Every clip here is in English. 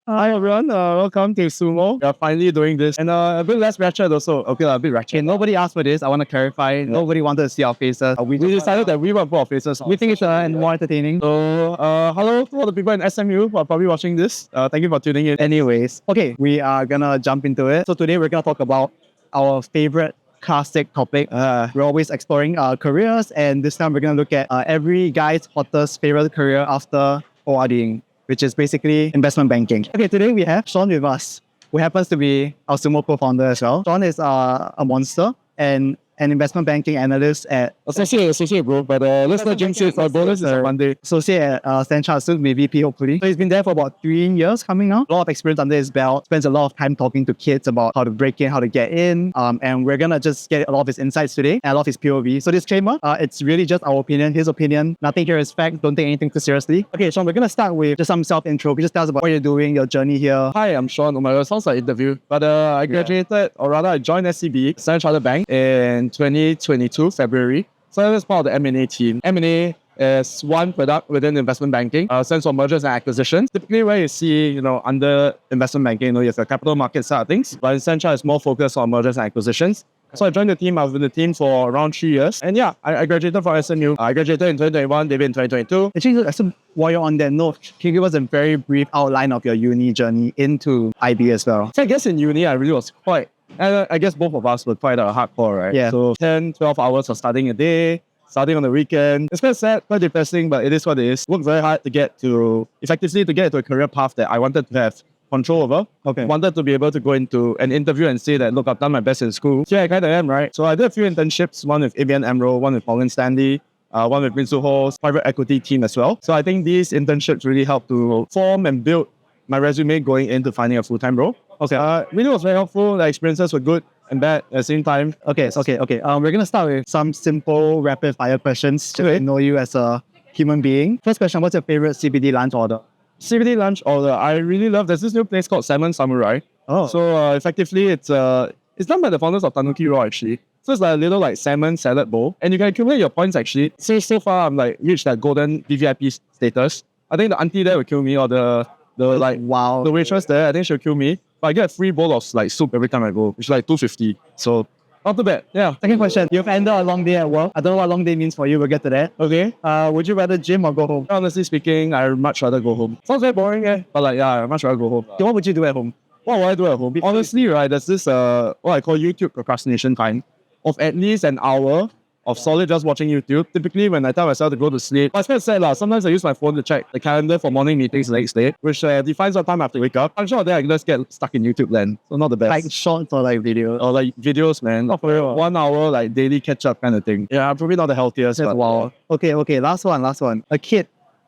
Hi everyone, welcome to Sumo. We are finally doing this and a bit less ratchet also. Okay, a bit ratchet. Nobody asked for this. I want to clarify. Nobody wanted to see our faces. We decided that we won't put our faces. We think it's more entertaining. So, hello to all the people in SMU who are probably watching this. Thank you for tuning in. Anyways, okay, we are gonna jump into it. So today we're gonna talk about our favorite classic topic. We're always exploring our careers, and this time we're gonna look at every guy's hottest favorite career after ORDing, which is basically investment banking. Okay, today we have Shawn with us, who happens to be our Sumo co-founder as well. Shawn is a monster and an investment banking analyst at associate, bro. But let's not jinx it. Our bonus is on Monday. Associate at Stanchart, soon be VP hopefully. So he's been there for about 3 years coming now. A lot of experience under his belt. Spends a lot of time talking to kids about how to break in, how to get in. And we're gonna just get a lot of his insights today and a lot of his POV. So disclaimer, it's really just our opinion, his opinion. Nothing here is fact. Don't take anything too seriously. Okay, Shawn, we're gonna start with just some self-intro. Can you just tell us about what you're doing, your journey here? Hi, I'm Shawn. Oh my God, sounds like interview. But I graduated, or rather I joined SCB, Standard Chartered Bank, in 2022, February. So I was part of the M&A team. M&A is one product within investment banking, stands for mergers and acquisitions. Typically where you see, under investment banking, you have the capital market side of things, but in Standard is more focused on mergers and acquisitions. So I joined the team. I was with the team for around 3 years. And yeah, I graduated from SMU. I graduated in 2021, David in 2022. Actually, while you're on that note, can you give us a very brief outline of your uni journey into IB as well? So I guess in uni, I really was quite, and I guess both of us were quite hardcore, right? Yeah. So 10, 12 hours of studying a day, studying on the weekend. It's quite sad, quite depressing, but it is what it is. Worked very hard to get to a career path that I wanted to have control over. Okay. Wanted to be able to go into an interview and say that, look, I've done my best in school. Yeah, I kind of am, right? So I did a few internships, one with ABN AMRO, one with Morgan Stanley, one with Prince Ho's private equity team as well. So I think these internships really helped to form and build my resume going into finding a full-time role. Okay. Really was very helpful. The experiences were good and bad at the same time. Okay. We're gonna start with some simple rapid fire questions to know you as a human being. First question, what's your favorite CBD lunch order? CBD lunch order. I really love, there's this new place called Salmon Samurai. Oh. So effectively, it's done by the founders of Tanuki Raw actually. So it's like a little salmon salad bowl. And you can accumulate your points actually. So far, I'm reached that golden VVIP status. I think the auntie there will kill me, or the waitress there, I think she'll kill me. But I get a free bowl of soup every time I go, which is $2.50. So not too bad. Yeah. Second question, you've ended a long day at work. I don't know what long day means for you. We'll get to that. Okay. Would you rather gym or go home? Honestly speaking, I'd much rather go home. Sounds very boring, but I'd much rather go home. Okay, what would you do at home? What would I do at home? Honestly, right, there's this what I call YouTube procrastination time of at least an hour of solid just watching YouTube. Typically, when I tell myself to go to sleep, but it's quite sad. Sometimes I use my phone to check the calendar for morning meetings the next day, which defines what time I have to wake up. I'm sure that I can just get stuck in YouTube land. So not the best. Like shorts or videos? Or videos, man. Oh, for real? 1 hour daily catch up kind of thing. Yeah, I'm probably not the healthiest. That's wow. Okay, last one. A kid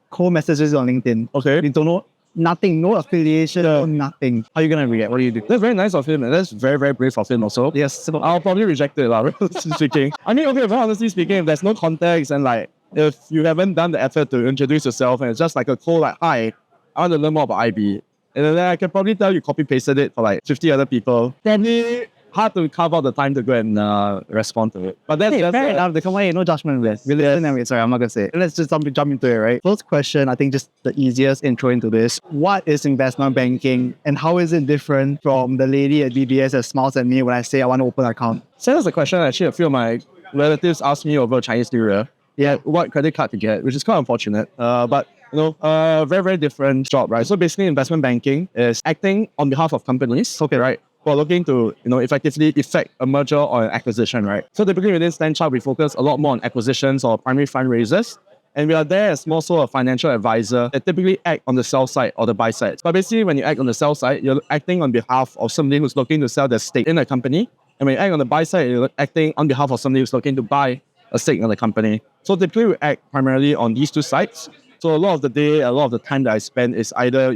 co-messages you on LinkedIn. Okay. You don't know nothing, no affiliation, no nothing. How are you gonna react? What do you do? That's very nice of him, and that's very, very brave of him also. Yes. I'll probably reject it, speaking. I mean, okay, very honestly speaking, if there's no context and if you haven't done the effort to introduce yourself and it's just like a cold hi, I want to learn more about IB. And then I can probably tell you copy-pasted it for 50 other people. Then hard to carve out the time to go and respond to it. But that's fair enough. Come on, no judgment with this. Sorry, I'm not gonna say it. Let's just jump into it, right? First question, I think just the easiest intro into this. What is investment banking and how is it different from the lady at DBS that smiles at me when I say I want to open an account? So that's a question actually a few of my relatives asked me over Chinese New Year. Yeah, what credit card to get, which is quite unfortunate. But very, very different job, right? So basically investment banking is acting on behalf of companies, okay, right? Who are looking to, effectively effect a merger or an acquisition, right? So typically within Stanchart, we focus a lot more on acquisitions or primary fundraisers. And we are there as more so a financial advisor that typically act on the sell side or the buy side. But basically when you act on the sell side, you're acting on behalf of somebody who's looking to sell their stake in a company. And when you act on the buy side, you're acting on behalf of somebody who's looking to buy a stake in the company. So typically we act primarily on these two sides. So a lot of the day, a lot of the time that I spend is either,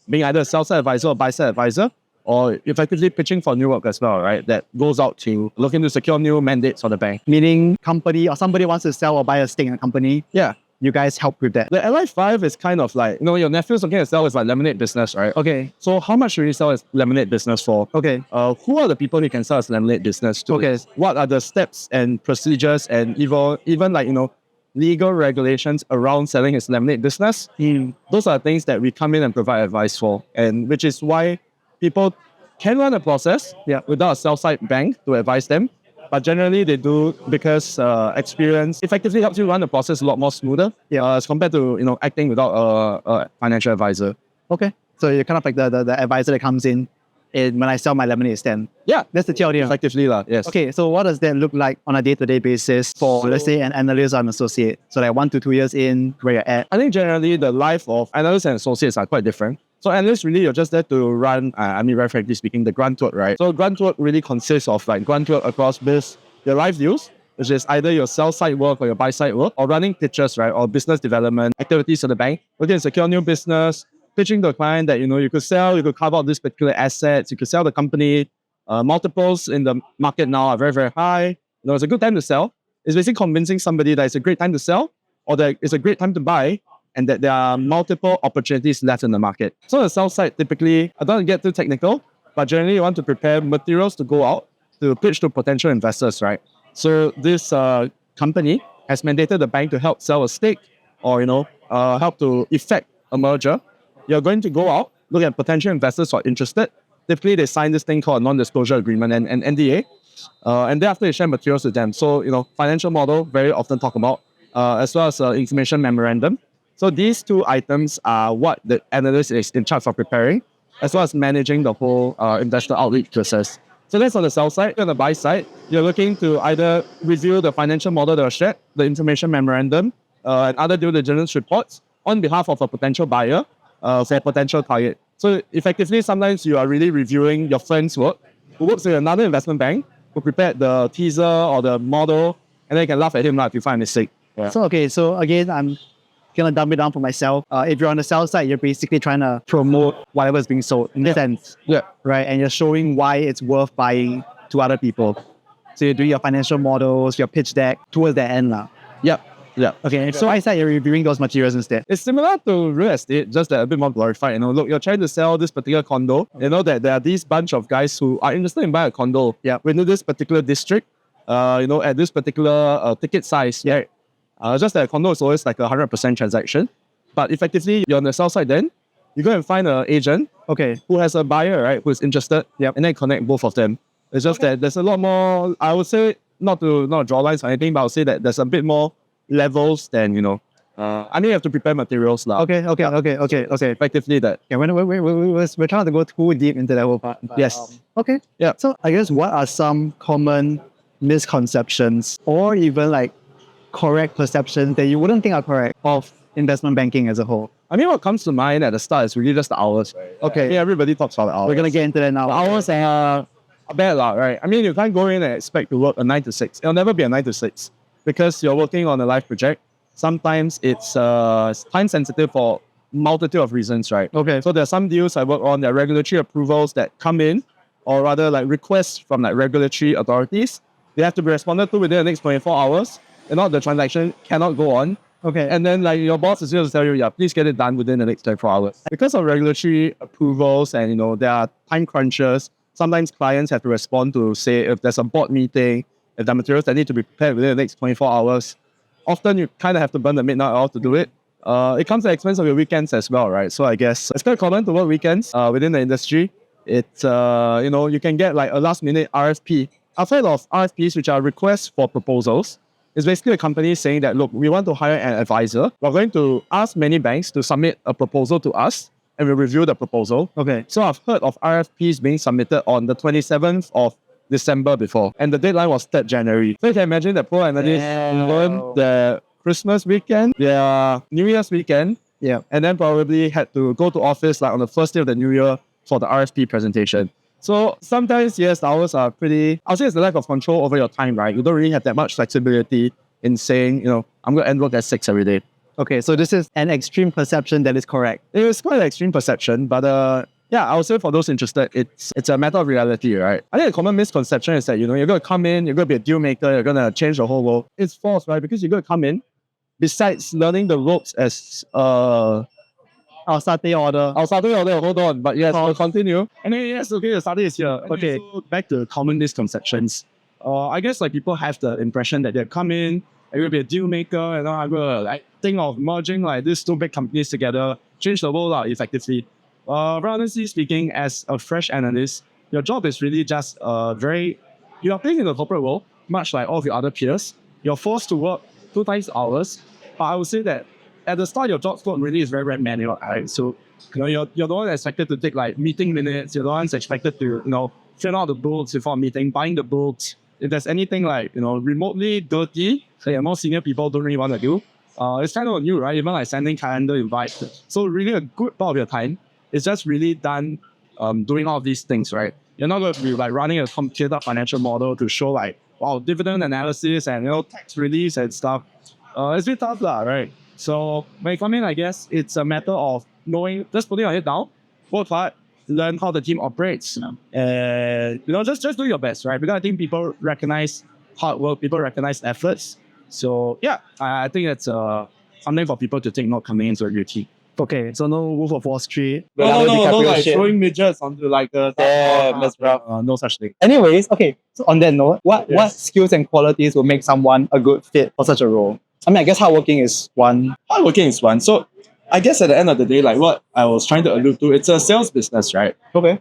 being either a sell side advisor or buy side advisor, or effectively pitching for new work as well, right? That goes out to looking to secure new mandates for the bank. Meaning company or somebody wants to sell or buy a stake in a company. Yeah. You guys help with that. The LI5 is kind of your nephew's looking to sell his lemonade business, right? Okay. So how much should he sell his lemonade business for? Okay. Who are the people he can sell his lemonade business to? Okay. What are the steps and procedures and even legal regulations around selling his lemonade business. Those are things that we come in and provide advice for, and which is why people can run a process without a sell-side bank to advise them. But generally, they do because experience effectively helps you run the process a lot more smoother as compared to acting without a financial advisor. Okay. So you're kind of like the advisor that comes in when I sell my lemonade stand. Yeah, That's the theory. effectively, yes. Okay, so what does that look like on a day-to-day basis for, let's say, an analyst or an associate? So like 1 to 2 years in, where you're at. I think generally the life of analysts and associates are quite different. So analysts really, you're just there to run, very frankly speaking, the grunt work, right? So grunt work really consists of like grunt work across your live deals, which is either your sell-side work or your buy-side work, or running pitches, right? Or business development activities for the bank. Looking to secure new business, pitching to a client that, you could sell, you could carve out this particular assets, you could sell the company. Multiples in the market now are very, very high. It's a good time to sell. It's basically convincing somebody that it's a great time to sell or that it's a great time to buy and that there are multiple opportunities left in the market. So on the sell side, typically, I don't want to get too technical, but generally you want to prepare materials to go out to pitch to potential investors, right? So this company has mandated the bank to help sell a stake or, help to effect a merger. You're going to go out, look at potential investors who are interested. Typically, they sign this thing called a non-disclosure agreement and NDA. And thereafter, they share materials with them. So, financial model, very often talk about, as well as information memorandum. So these two items are what the analyst is in charge of preparing, as well as managing the whole investor outreach process. So that's on the sell side. On the buy side, you're looking to either review the financial model that was shared, the information memorandum, and other due diligence reports on behalf of a potential buyer for a potential target. So effectively, sometimes you are really reviewing your friend's work, who works with another investment bank, who prepared the teaser or the model, and then you can laugh at him if you find a mistake. Yeah. So again, I'm gonna dumb it down for myself. If you're on the sell side, you're basically trying to promote whatever's being sold in a sense. Yeah. Right. And you're showing why it's worth buying to other people. So you're doing your financial models, your pitch deck towards the end now. Yeah. Yeah. Okay. So I said you're reviewing those materials instead. It's similar to real estate, just that a bit more glorified. Look, you're trying to sell this particular condo. You know that there are these bunch of guys who are interested in buying a condo. Yeah. Within this particular district, at this particular ticket size. Yeah. Just that a condo is always like a 100% transaction. But effectively, you're on the sell side then, you go and find an agent who has a buyer, right, who is interested, and then connect both of them. It's just that there's a lot more, I would say, not draw lines or anything, but I would say that there's a bit more levels than, you have to prepare materials. Okay. Effectively that. Yeah, we're trying to go too deep into that whole part. But, Yes. Okay. Yeah. So I guess what are some common misconceptions or even like correct perceptions that you wouldn't think are correct of investment banking as a whole? What comes to mind at the start is really just the hours. Okay. Yeah, everybody talks about the hours. We're going to get into that now. The hours are bad, right? You can't go in and expect to work a 9 to 6. It'll never be a 9 to 6 because you're working on a live project. Sometimes it's time sensitive for multitude of reasons, right? Okay. So there's some deals I work on, there are regulatory approvals that come in, or rather like requests from like regulatory authorities. They have to be responded to within the next 24 hours. If not, the transaction cannot go on. Okay. And then like your boss is going to tell you, please get it done within the next 24 hours. Because of regulatory approvals and, there are time crunches, sometimes clients have to respond to, say, if there's a board meeting, if there are materials that need to be prepared within the next 24 hours. Often you kind of have to burn the midnight oil to do it. It comes at the expense of your weekends as well, right? So I guess it's quite common to work weekends within the industry. It's, you can get like a last minute RFP. I've heard of RFPs, which are requests for proposals. It's basically a company saying that, look, we want to hire an advisor. We're going to ask many banks to submit a proposal to us and we'll review the proposal. Okay. So I've heard of RFPs being submitted on the 27th of December before, and the deadline was 3rd January. So you can imagine that poor analysts learned the Christmas weekend, their New Year's weekend, and then probably had to go to office like on the first day of the New Year for the RFP presentation. So sometimes, yes, the hours are pretty, I'll say it's the lack of control over your time, right? You don't really have that much flexibility in saying, I'm going to end work at 6 every day. Okay, so this is an extreme perception that is correct. It was quite an extreme perception, but I would say for those interested, it's a matter of reality, right? I think a common misconception is that, you're going to come in, you're going to be a deal maker, you're going to change the whole world. It's false, right? Because you're going to come in, besides learning the ropes as Our Saturday order. Hold on. But yes, we'll continue. And then, yes, okay, the Saturday is here. Okay, so back to common misconceptions. I guess like people have the impression that they come in, I'm gonna be a deal maker, and I'm gonna like think of merging like these two big companies together, change the world effectively. Very honestly speaking, as a fresh analyst, your job is really just you are playing in the corporate world, much like all of your other peers. You're forced to work 2 times hours, but I would say that at the start, your job scope really is very, very manual, right? So, you're the one expected to take like meeting minutes. You're the ones expected to, fill out the books before a meeting, buying the books. If there's anything like, remotely dirty, say more senior people don't really want to do, it's kind of on you, right? Even like sending calendar invites. So really a good part of your time is just really done doing all of these things, right? You're not going to be like running a complicated financial model to show like, wow, dividend analysis and, tax release and stuff. It's a bit tough, lah, right? So when you come in, I guess it's a matter of knowing, just putting your head down, work hard, learn how the team operates, and just do your best, right? Because I think people recognize hard work, people recognize efforts. So yeah, I think that's something for people to take note coming into a new team. Okay, so no Wolf of Wall Street. No, DiCaprio like shit. throwing midgets onto like the Damn, that's rough. no such thing. Anyways, okay. So on that note, what skills and qualities will make someone a good fit for such a role? I mean, I guess hardworking is one. Hardworking is one. So I guess at the end of the day, like what I was trying to allude to, it's a sales business, right? Okay.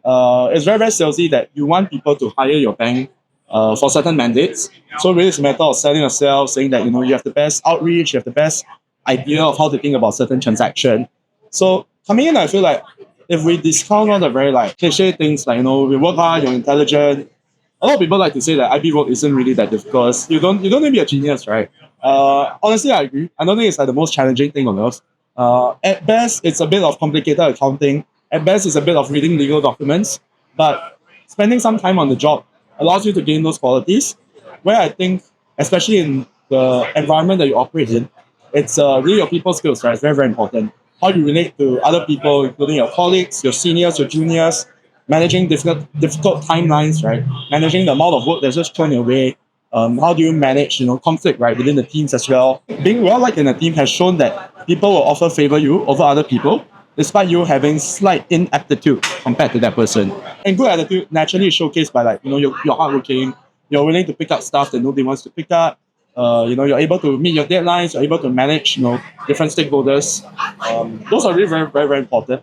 It's very, very salesy that you want people to hire your bank for certain mandates. So really it's a matter of selling yourself, saying that, you have the best outreach, you have the best idea of how to think about certain transaction. So coming in, I feel like if we discount all the very like cliche things like, we work hard, you're intelligent. A lot of people like to say that IB work isn't really that difficult. You don't need to be a genius, right? Honestly, I agree. I don't think it's like the most challenging thing on earth. At best, it's a bit of complicated accounting. At best, it's a bit of reading legal documents. But spending some time on the job allows you to gain those qualities. Where I think, especially in the environment that you operate in, it's really your people skills, right? It's very, very important. How you relate to other people, including your colleagues, your seniors, your juniors, managing difficult timelines, right? Managing the amount of work that's just thrown your way. How do you manage, conflict, right, within the teams as well? Being well liked in a team has shown that people will often favor you over other people, despite you having slight inaptitude compared to that person. And good attitude naturally is showcased by like, you're hardworking, you're willing to pick up stuff that nobody wants to pick up. You're able to meet your deadlines, you're able to manage, different stakeholders. Those are really very, very, very important.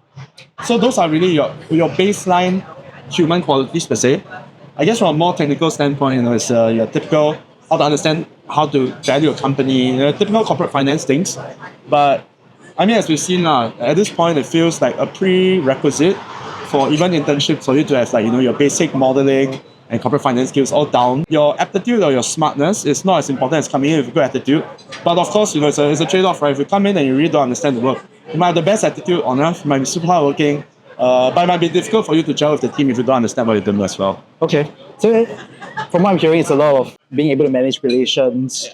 So those are really your baseline human qualities per se. I guess from a more technical standpoint, it's your typical how to understand how to value a company, typical corporate finance things. But I mean, as we've seen now, at this point, it feels like a prerequisite for even internships for you to have like your basic modeling and corporate finance skills all down. Your aptitude or your smartness is not as important as coming in with a good attitude. But of course, it's a trade-off, right? If you come in and you really don't understand the work, you might have the best attitude on earth, you might be super hardworking, but it might be difficult for you to gel with the team if you don't understand what you're doing as well. Okay. So from what I'm hearing, it's a lot of being able to manage relations,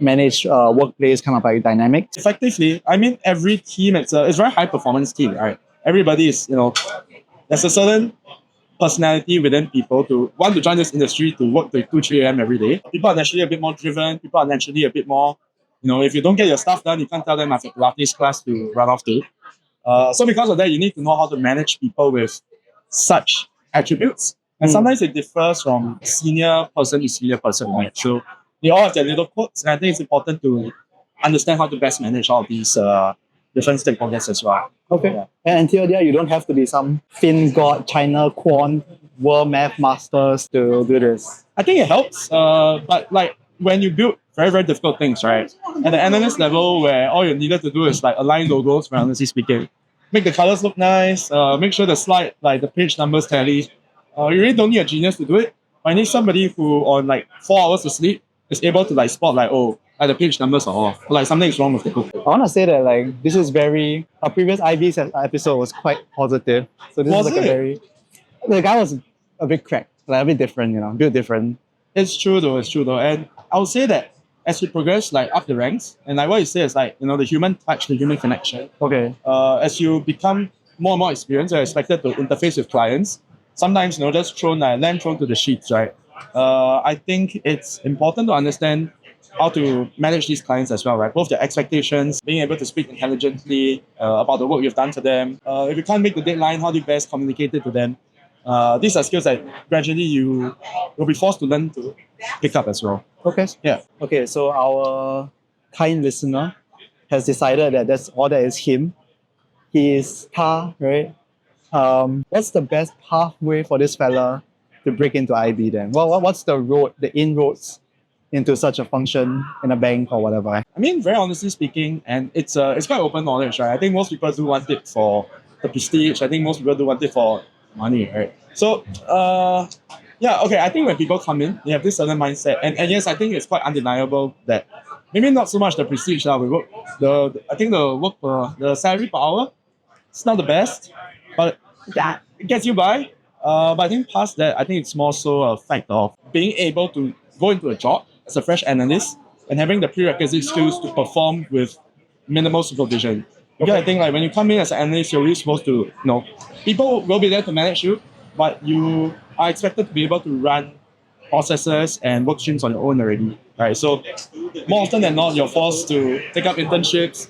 manage workplace kind of like dynamics. Effectively, I mean, every team, it's a very high performance team, right? Everybody is, there's a certain personality within people to want to join this industry to work till 2, 3 a.m. every day. People are naturally a bit more driven. People are naturally a bit more, if you don't get your stuff done, you can't tell them I have a Pilates class to run off to. So because of that, you need to know how to manage people with such attributes. And sometimes it differs from senior person to senior person, right? So they all have their little quirks, and I think it's important to understand how to best manage all of these different stakeholders as well. Okay. Yeah. And until there, you don't have to be some Finn God, China, Quant, world math masters to do this. I think it helps, but like when you build very, very difficult things, right? At the analyst level, where all you needed to do is like align logos, for honestly speaking, make the colors look nice, make sure the slide, like the page numbers tally. You really don't need a genius to do it. But you need somebody who, on like 4 hours of sleep, is able to like spot like, oh, like the page numbers are off, or like something is wrong with the book. I want to say that like this is very. Our previous IB episode was quite positive. So this is like a very. The guy was a bit cracked, like a bit different, a bit different. It's true though, and I would say that as you progress like up the ranks, and like what you say is like, the human touch, the human connection. Okay. As you become more and more experienced, you're expected to interface with clients. Sometimes, just land thrown to the sheets, right? I think it's important to understand how to manage these clients as well, right? Both their expectations, being able to speak intelligently about the work you've done to them. If you can't make the deadline, how do you best communicate it to them? These are skills that gradually you will be forced to learn to pick up as well. Okay. Yeah. Okay, so our kind listener has decided that that's all that is him. He is Pa, right? What's the best pathway for this fella to break into IB then? What's the road, the inroads into such a function in a bank or whatever? I mean, very honestly speaking, and it's quite open knowledge, right? I think most people do want it for the prestige. I think most people do want it for money, right? So, yeah, okay. I think when people come in, they have this certain mindset, and yes, I think it's quite undeniable that maybe not so much the prestige now. We work I think the salary per hour, it's not the best, but that it gets you by. But I think past that, I think it's more so a fact of being able to go into a job as a fresh analyst and having the prerequisite skills to perform with minimal supervision. Because I think like when you come in as an analyst, you're really supposed to, people will be there to manage you, but you are expected to be able to run processes and work streams on your own already. Right. So more often than not, you're forced to take up internships,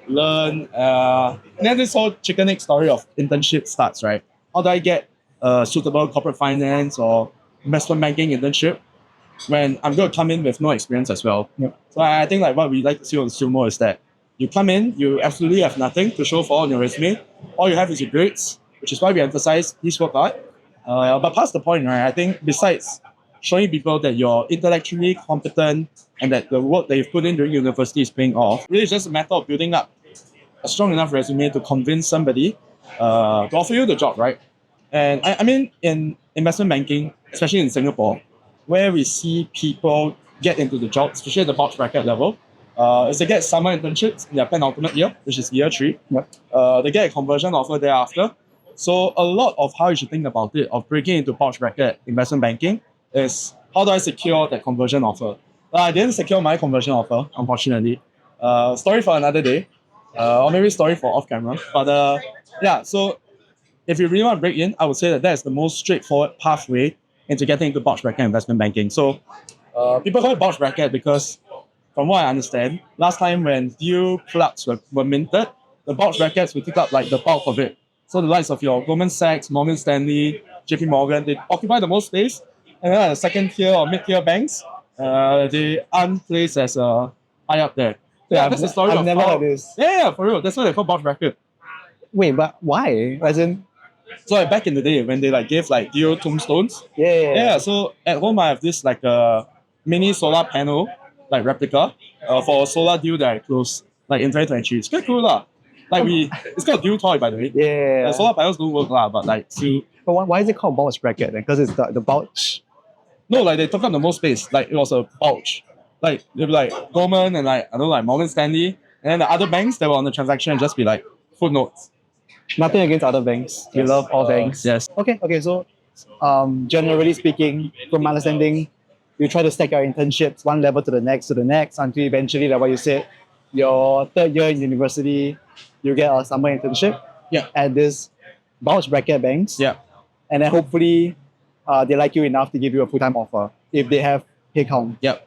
learn. And then this whole chicken egg story of internship starts, right? How do I get a suitable corporate finance or investment banking internship when I'm going to come in with no experience as well? Yep. So I think like what we like to see on Sumo is that you come in, you absolutely have nothing to show for on your resume. All you have is your grades, which is why we emphasize this work hard. But past the point, right? I think besides showing people that you're intellectually competent and that the work that you've put in during university is paying off, really it's just a matter of building up a strong enough resume to convince somebody to offer you the job, right? And I mean, in investment banking, especially in Singapore, where we see people get into the job, especially at the box bracket level, is they get summer internships in their penultimate year, which is year 3. Yep. They get a conversion offer thereafter. So a lot of how you should think about it, of breaking into box bracket investment banking, is how do I secure that conversion offer? I didn't secure my conversion offer, unfortunately. Story for another day, or maybe story for off camera. But yeah, so if you really want to break in, I would say that is the most straightforward pathway into getting into box bracket investment banking. So people call it box bracket because, from what I understand, last time when deal plugs were minted, the box brackets would take up like the bulk of it. So the likes of your Goldman Sachs, Morgan Stanley, JP Morgan, they occupy the most space. And then the second tier or mid tier banks, they aren't placed as high up there. Yeah, that's the story I've of never how, heard this. Yeah, for real. That's why they call box bracket. Wait, but why? As in, So like back in the day when they like gave like deal tombstones. yeah. So at home I have this like a mini solar panel like replica for a solar deal that I closed like in 2023. It's quite cool lah. Like it's called deal toy by the way. Yeah. Solar panels don't work lah, but like still. But why is it called bulge bracket then? Because it's the bulge. No, like they took up the most space. Like it was a bulge. Like they'd be like Goldman and like I don't know like Morgan Stanley, and then the other banks that were on the transaction just be like footnotes. Nothing against other banks. You love all banks. Yes. Okay. So, generally speaking, from my understanding, you try to stack your internships one level to the next until eventually, like what you said, your third year in university, you get a summer internship. Yeah. At this bulge bracket banks. Yeah. And then hopefully, they like you enough to give you a full-time offer if they have headcount. Yep.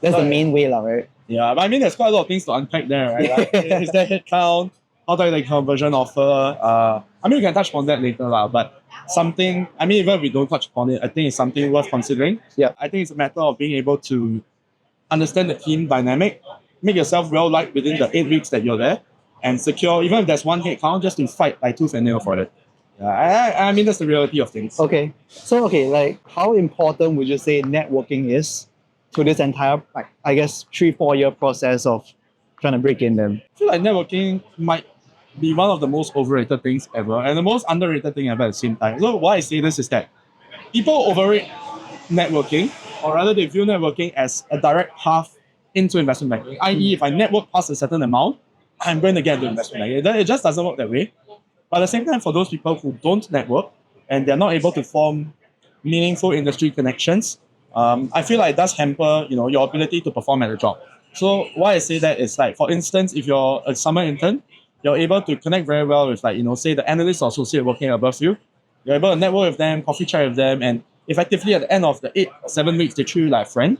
That's the main way, right? Yeah, but I mean, there's quite a lot of things to unpack there, right? Like, is there headcount? How do I like conversion offer? I mean, we can touch on that later, but something, I mean, even if we don't touch upon it, I think it's something worth considering. Yeah. I think it's a matter of being able to understand the team dynamic, make yourself well liked within the 8 weeks that you're there, and secure, even if there's one headcount, just to fight like tooth and nail for it. I mean, that's the reality of things. Okay. So, like, how important would you say networking is to this entire, like, I guess, 3-4 year process of trying to break in them? I feel like networking might be one of the most overrated things ever and the most underrated thing ever at the same time. So why I say this is that people overrate networking, or rather they view networking as a direct path into investment banking. I.e., if I network past a certain amount, I'm going to get into investment banking. It just doesn't work that way. But at the same time, for those people who don't network and they're not able to form meaningful industry connections, I feel like it does hamper, your ability to perform at a job. So why I say that is like, for instance, if you're a summer intern, you're able to connect very well with like, say the analyst or associate working above you. You're able to network with them, coffee chat with them, and effectively at the end of the 8 or 7 weeks, they treat you like a friend,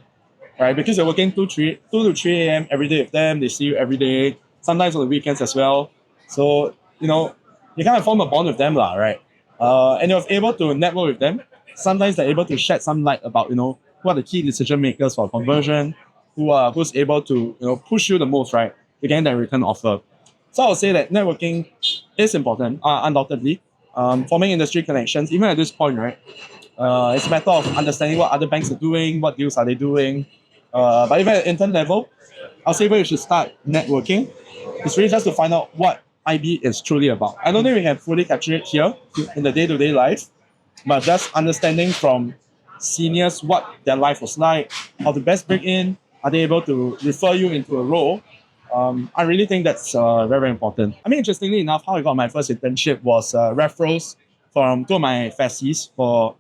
right? Because you're working 2 to 3 a.m. every day with them. They see you every day, sometimes on the weekends as well. So, you kind of form a bond with them, right? and you're able to network with them. Sometimes they're able to shed some light about who are the key decision makers for conversion, who's able to push you the most, right, to get that return offer. So I would say that networking is important, undoubtedly. Forming industry connections, even at this point, right? It's a matter of understanding what other banks are doing, what deals are they doing. But even at intern level, I'll say where you should start networking. It's really just to find out what IB is truly about. I don't think we can fully capture it here in the day-to-day life, but just understanding from seniors what their life was like, how to best break in, are they able to refer you into a role? I really think that's very, very important. I mean, interestingly enough, how I got my first internship was referrals from two of my FASCs for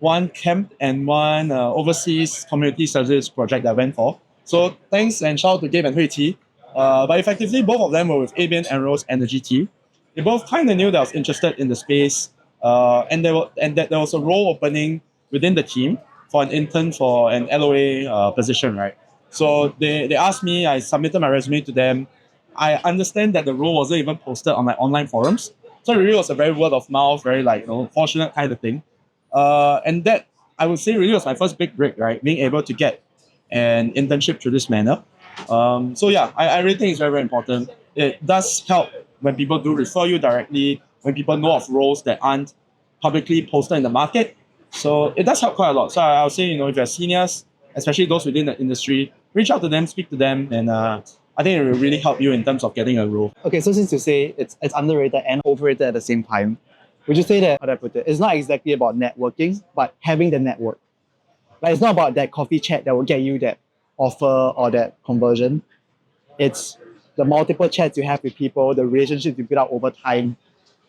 one camp and one overseas community service project that I went for. So thanks and shout out to Gabe and Hui Qi. But effectively, both of them were with ABN AMRO's energy team. They both kind of knew that I was interested in the space, and that there was a role opening within the team for an intern for an LOA position, right? So they asked me, I submitted my resume to them. I understand that the role wasn't even posted on my online forums. So it really was a very word of mouth, very fortunate kind of thing. And that I would say really was my first big break, right? Being able to get an internship through this manner. So yeah, I really think it's very, very important. It does help when people do refer you directly, when people know of roles that aren't publicly posted in the market. So it does help quite a lot. So I would say, if you're seniors, especially those within the industry, reach out to them, speak to them, and I think it will really help you in terms of getting a role. Okay, so since you say it's underrated and overrated at the same time, would you say that, how do I put it, it's not exactly about networking, but having the network? Like, it's not about that coffee chat that will get you that offer or that conversion. It's the multiple chats you have with people, the relationships you build up over time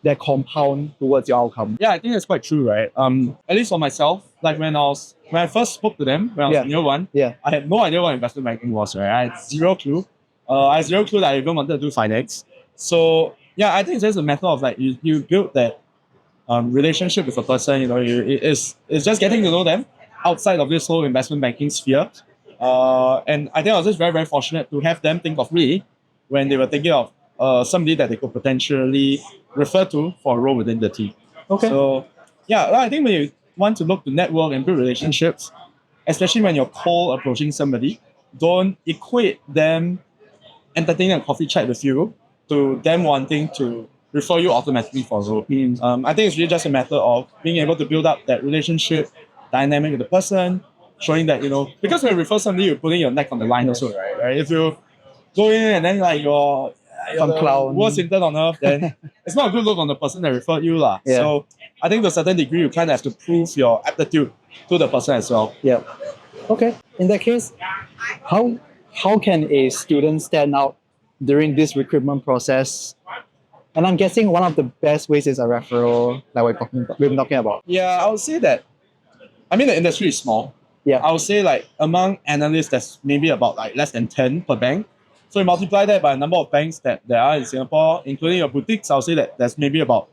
that compound towards your outcome. Yeah, I think that's quite true, right? At least for myself, like when I first spoke to them when I was in year one, I had no idea what investment banking was, right? I had zero clue. I had zero clue that I even wanted to do finance. So yeah, I think it's just a matter of like you build that relationship with a person. It's just getting to know them outside of this whole investment banking sphere. And I think I was just very, very fortunate to have them think of me when they were thinking of somebody that they could potentially refer to for a role within the team. Okay. So yeah, I think when you want to look to network and build relationships, especially when you're cold approaching somebody, don't equate them entertaining a coffee chat with you to them wanting to refer you automatically for a role. I think it's really just a matter of being able to build up that relationship dynamic with the person, showing that, because when you refer somebody, you're putting your neck on the line also, right? If you go in and then you're Some the clown. worst intern on earth, then it's not a good look on the person that referred you. Yeah. So I think to a certain degree, you kind of have to prove your aptitude to the person as well. Yeah. Okay. In that case, how can a student stand out during this recruitment process? And I'm guessing one of the best ways is a referral, like we've been talking about. Yeah, I would say that, the industry is small. Yeah. I would say like among analysts, there's maybe about like less than 10 per bank. So you multiply that by a number of banks that there are in Singapore, including your boutiques, I would say that there's maybe about,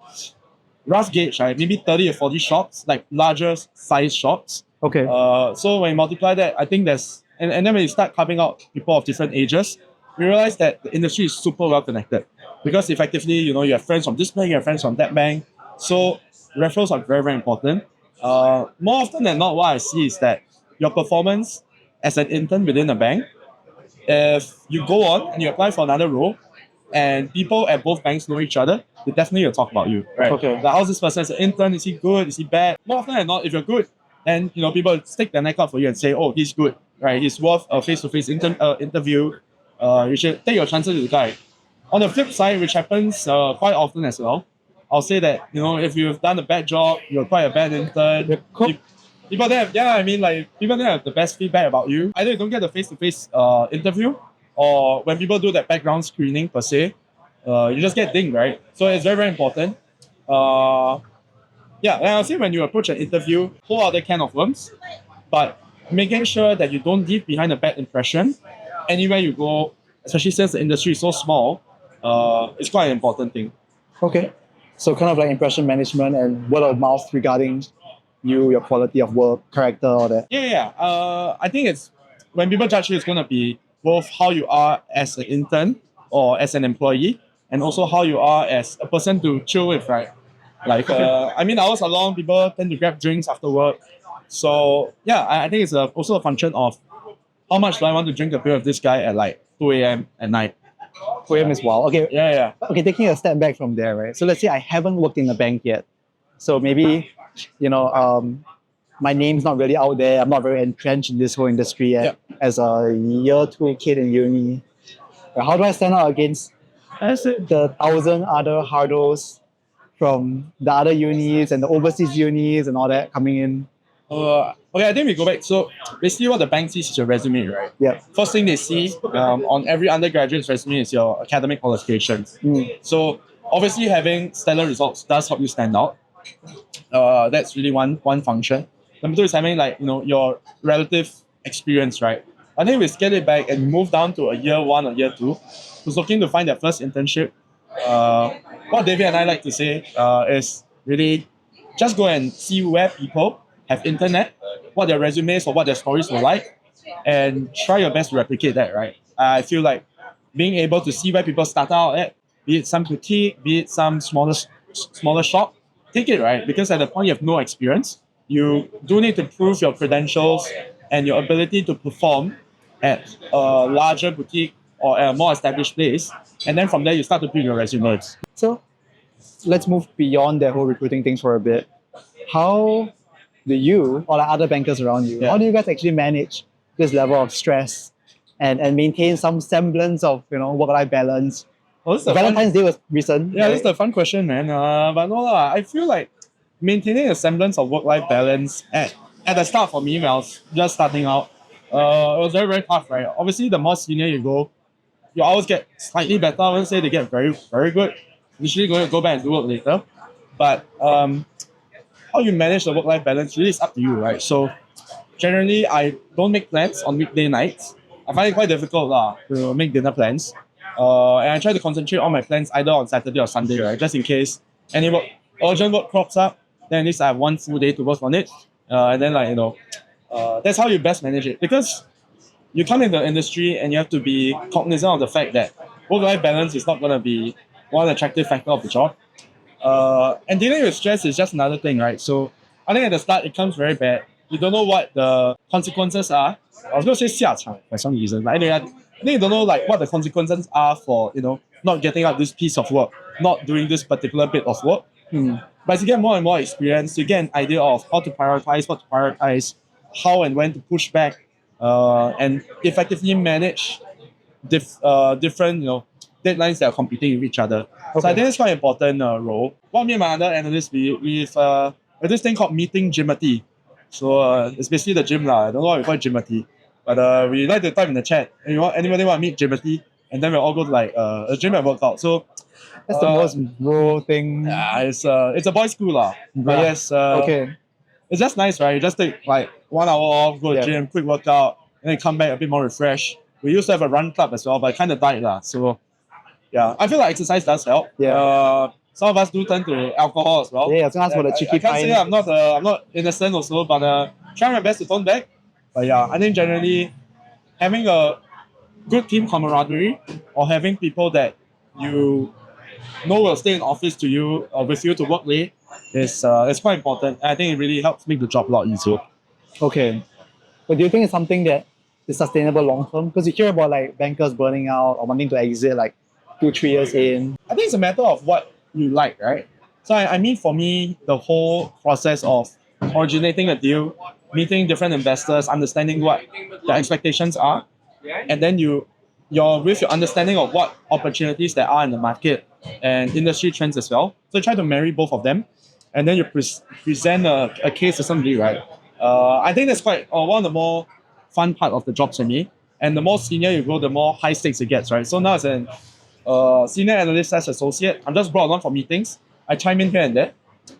rough gauge, right? Maybe 30 or 40 shops, like larger size shops. Okay. So when you multiply that, I think and then when you start carving out people of different ages, you realize that the industry is super well connected. Because effectively, you have friends from this bank, you have friends from that bank. So referrals are very, very important. More often than not, what I see is that your performance as an intern within a bank, if you go on and you apply for another role, and people at both banks know each other, they definitely will talk about you, right? Okay. Like, how's this person as an intern? Is he good? Is he bad? More often than not, if you're good, then people stick their neck out for you and say, oh, he's good, right? He's worth a face-to-face interview. You should take your chances with the guy. On the flip side, which happens quite often as well, I'll say that if you've done a bad job, you're quite a bad intern. People then have the best feedback about you. Either you don't get the face-to-face interview, or when people do that background screening per se, you just get dinged, right? So it's very, very important. And I'll say when you approach an interview, hold other can of worms, but making sure that you don't leave behind a bad impression anywhere you go, especially since the industry is so small, it's quite an important thing. Okay. So kind of like impression management and word of mouth regarding you, your quality of work, character, all that. Yeah. I think it's when people judge you, it's going to be both how you are as an intern or as an employee, and also how you are as a person to chill with, right? Like, I mean, hours are long. People tend to grab drinks after work. So yeah, I think it's also a function of how much do I want to drink a beer with this guy at like 2 a.m. at night. 2 a.m. is wild. Okay. Yeah. Okay, taking a step back from there, right? So let's say I haven't worked in a bank yet. So maybe, my name's not really out there. I'm not very entrenched in this whole industry yet as a year two kid in uni. How do I stand out against the thousand other hurdles from the other unis and the overseas unis and all that coming in? Okay, I think we go back. So basically what the bank sees is your resume, right? Yeah. First thing they see on every undergraduate's resume is your academic qualifications. So obviously having stellar results does help you stand out. That's really one function. Number two is having your relative experience, right? I think we scale it back and move down to a year one or year two who's looking to find their first internship. What David and I like to say is really just go and see where people have internet, what their resumes or what their stories were like, and try your best to replicate that, right? I feel like being able to see where people start out at, be it some boutique, be it some smaller shop, take it, right? Because at the point you have no experience, you do need to prove your credentials and your ability to perform at a larger boutique or a more established place. And then from there, you start to build your resumes. So let's move beyond that whole recruiting thing for a bit. How do you or like other bankers around you, how do you guys actually manage this level of stress and maintain some semblance of work-life balance? Valentine's Day was recent. Yeah, this is a fun question, man. But no lah, I feel like maintaining a semblance of work-life balance at the start for me when I was just starting out, it was very, very tough, right? Obviously, the more senior you go, you always get slightly better. I wouldn't say they get very, very good. Usually going to go back and do work later. But how you manage the work-life balance really is up to you, right? So generally, I don't make plans on weekday nights. I find it quite difficult to make dinner plans. And I try to concentrate on my plans either on Saturday or Sunday, right? Just in case any urgent work crops up, then at least I have one full day to work on it. And then that's how you best manage it. Because you come in the industry and you have to be cognizant of the fact that work-life balance is not going to be one attractive factor of the job. And dealing with stress is just another thing, right? So I think at the start it comes very bad. You don't know what the consequences are. I was going to say 下场 for some reason, but anyway, I think you don't know what the consequences are for not getting out this piece of work, not doing this particular bit of work. But as you get more and more experience, you get an idea of how to prioritize, what to prioritize, how and when to push back, and effectively manage different deadlines that are competing with each other. So I think it's quite an important role. What me and my other analysts, we've this thing called meeting gymity. So it's basically the gym lah. I don't know why we call it gymity. But we like to type in the chat. Anybody want to meet gymity? And then we'll all go to a gym and work out. So that's the most bro thing. Yeah, it's a boys' school lah. But yes, it's just nice, right? You just take 1 hour off, go to the gym, quick workout, and then come back a bit more refreshed. We used to have a run club as well, but it kind of died lah. So yeah, I feel like exercise does help. Some of us do turn to alcohol as well. Yeah, I was going to ask for the cheeky I can't pint. say I'm not innocent also, but trying my best to tone back. But yeah, I think generally having a good team camaraderie or having people that you know will stay in office to you with you to work late is quite important. I think it really helps make the job a lot easier. Okay. But do you think it's something that is sustainable long term? Because you hear about bankers burning out or wanting to exit 2-3 years in. I think it's a matter of what you like, right? So I mean, for me, the whole process of originating a deal, meeting different investors, understanding what the expectations are, and then you're with your understanding of what opportunities there are in the market and industry trends as well. So you try to marry both of them, and then you present a case to somebody, right? I think that's quite one of the more fun part of the job to me. And the more senior you go, the more high stakes it gets, right? So now as an senior analyst as associate, I'm just brought along for meetings. I chime in here and there,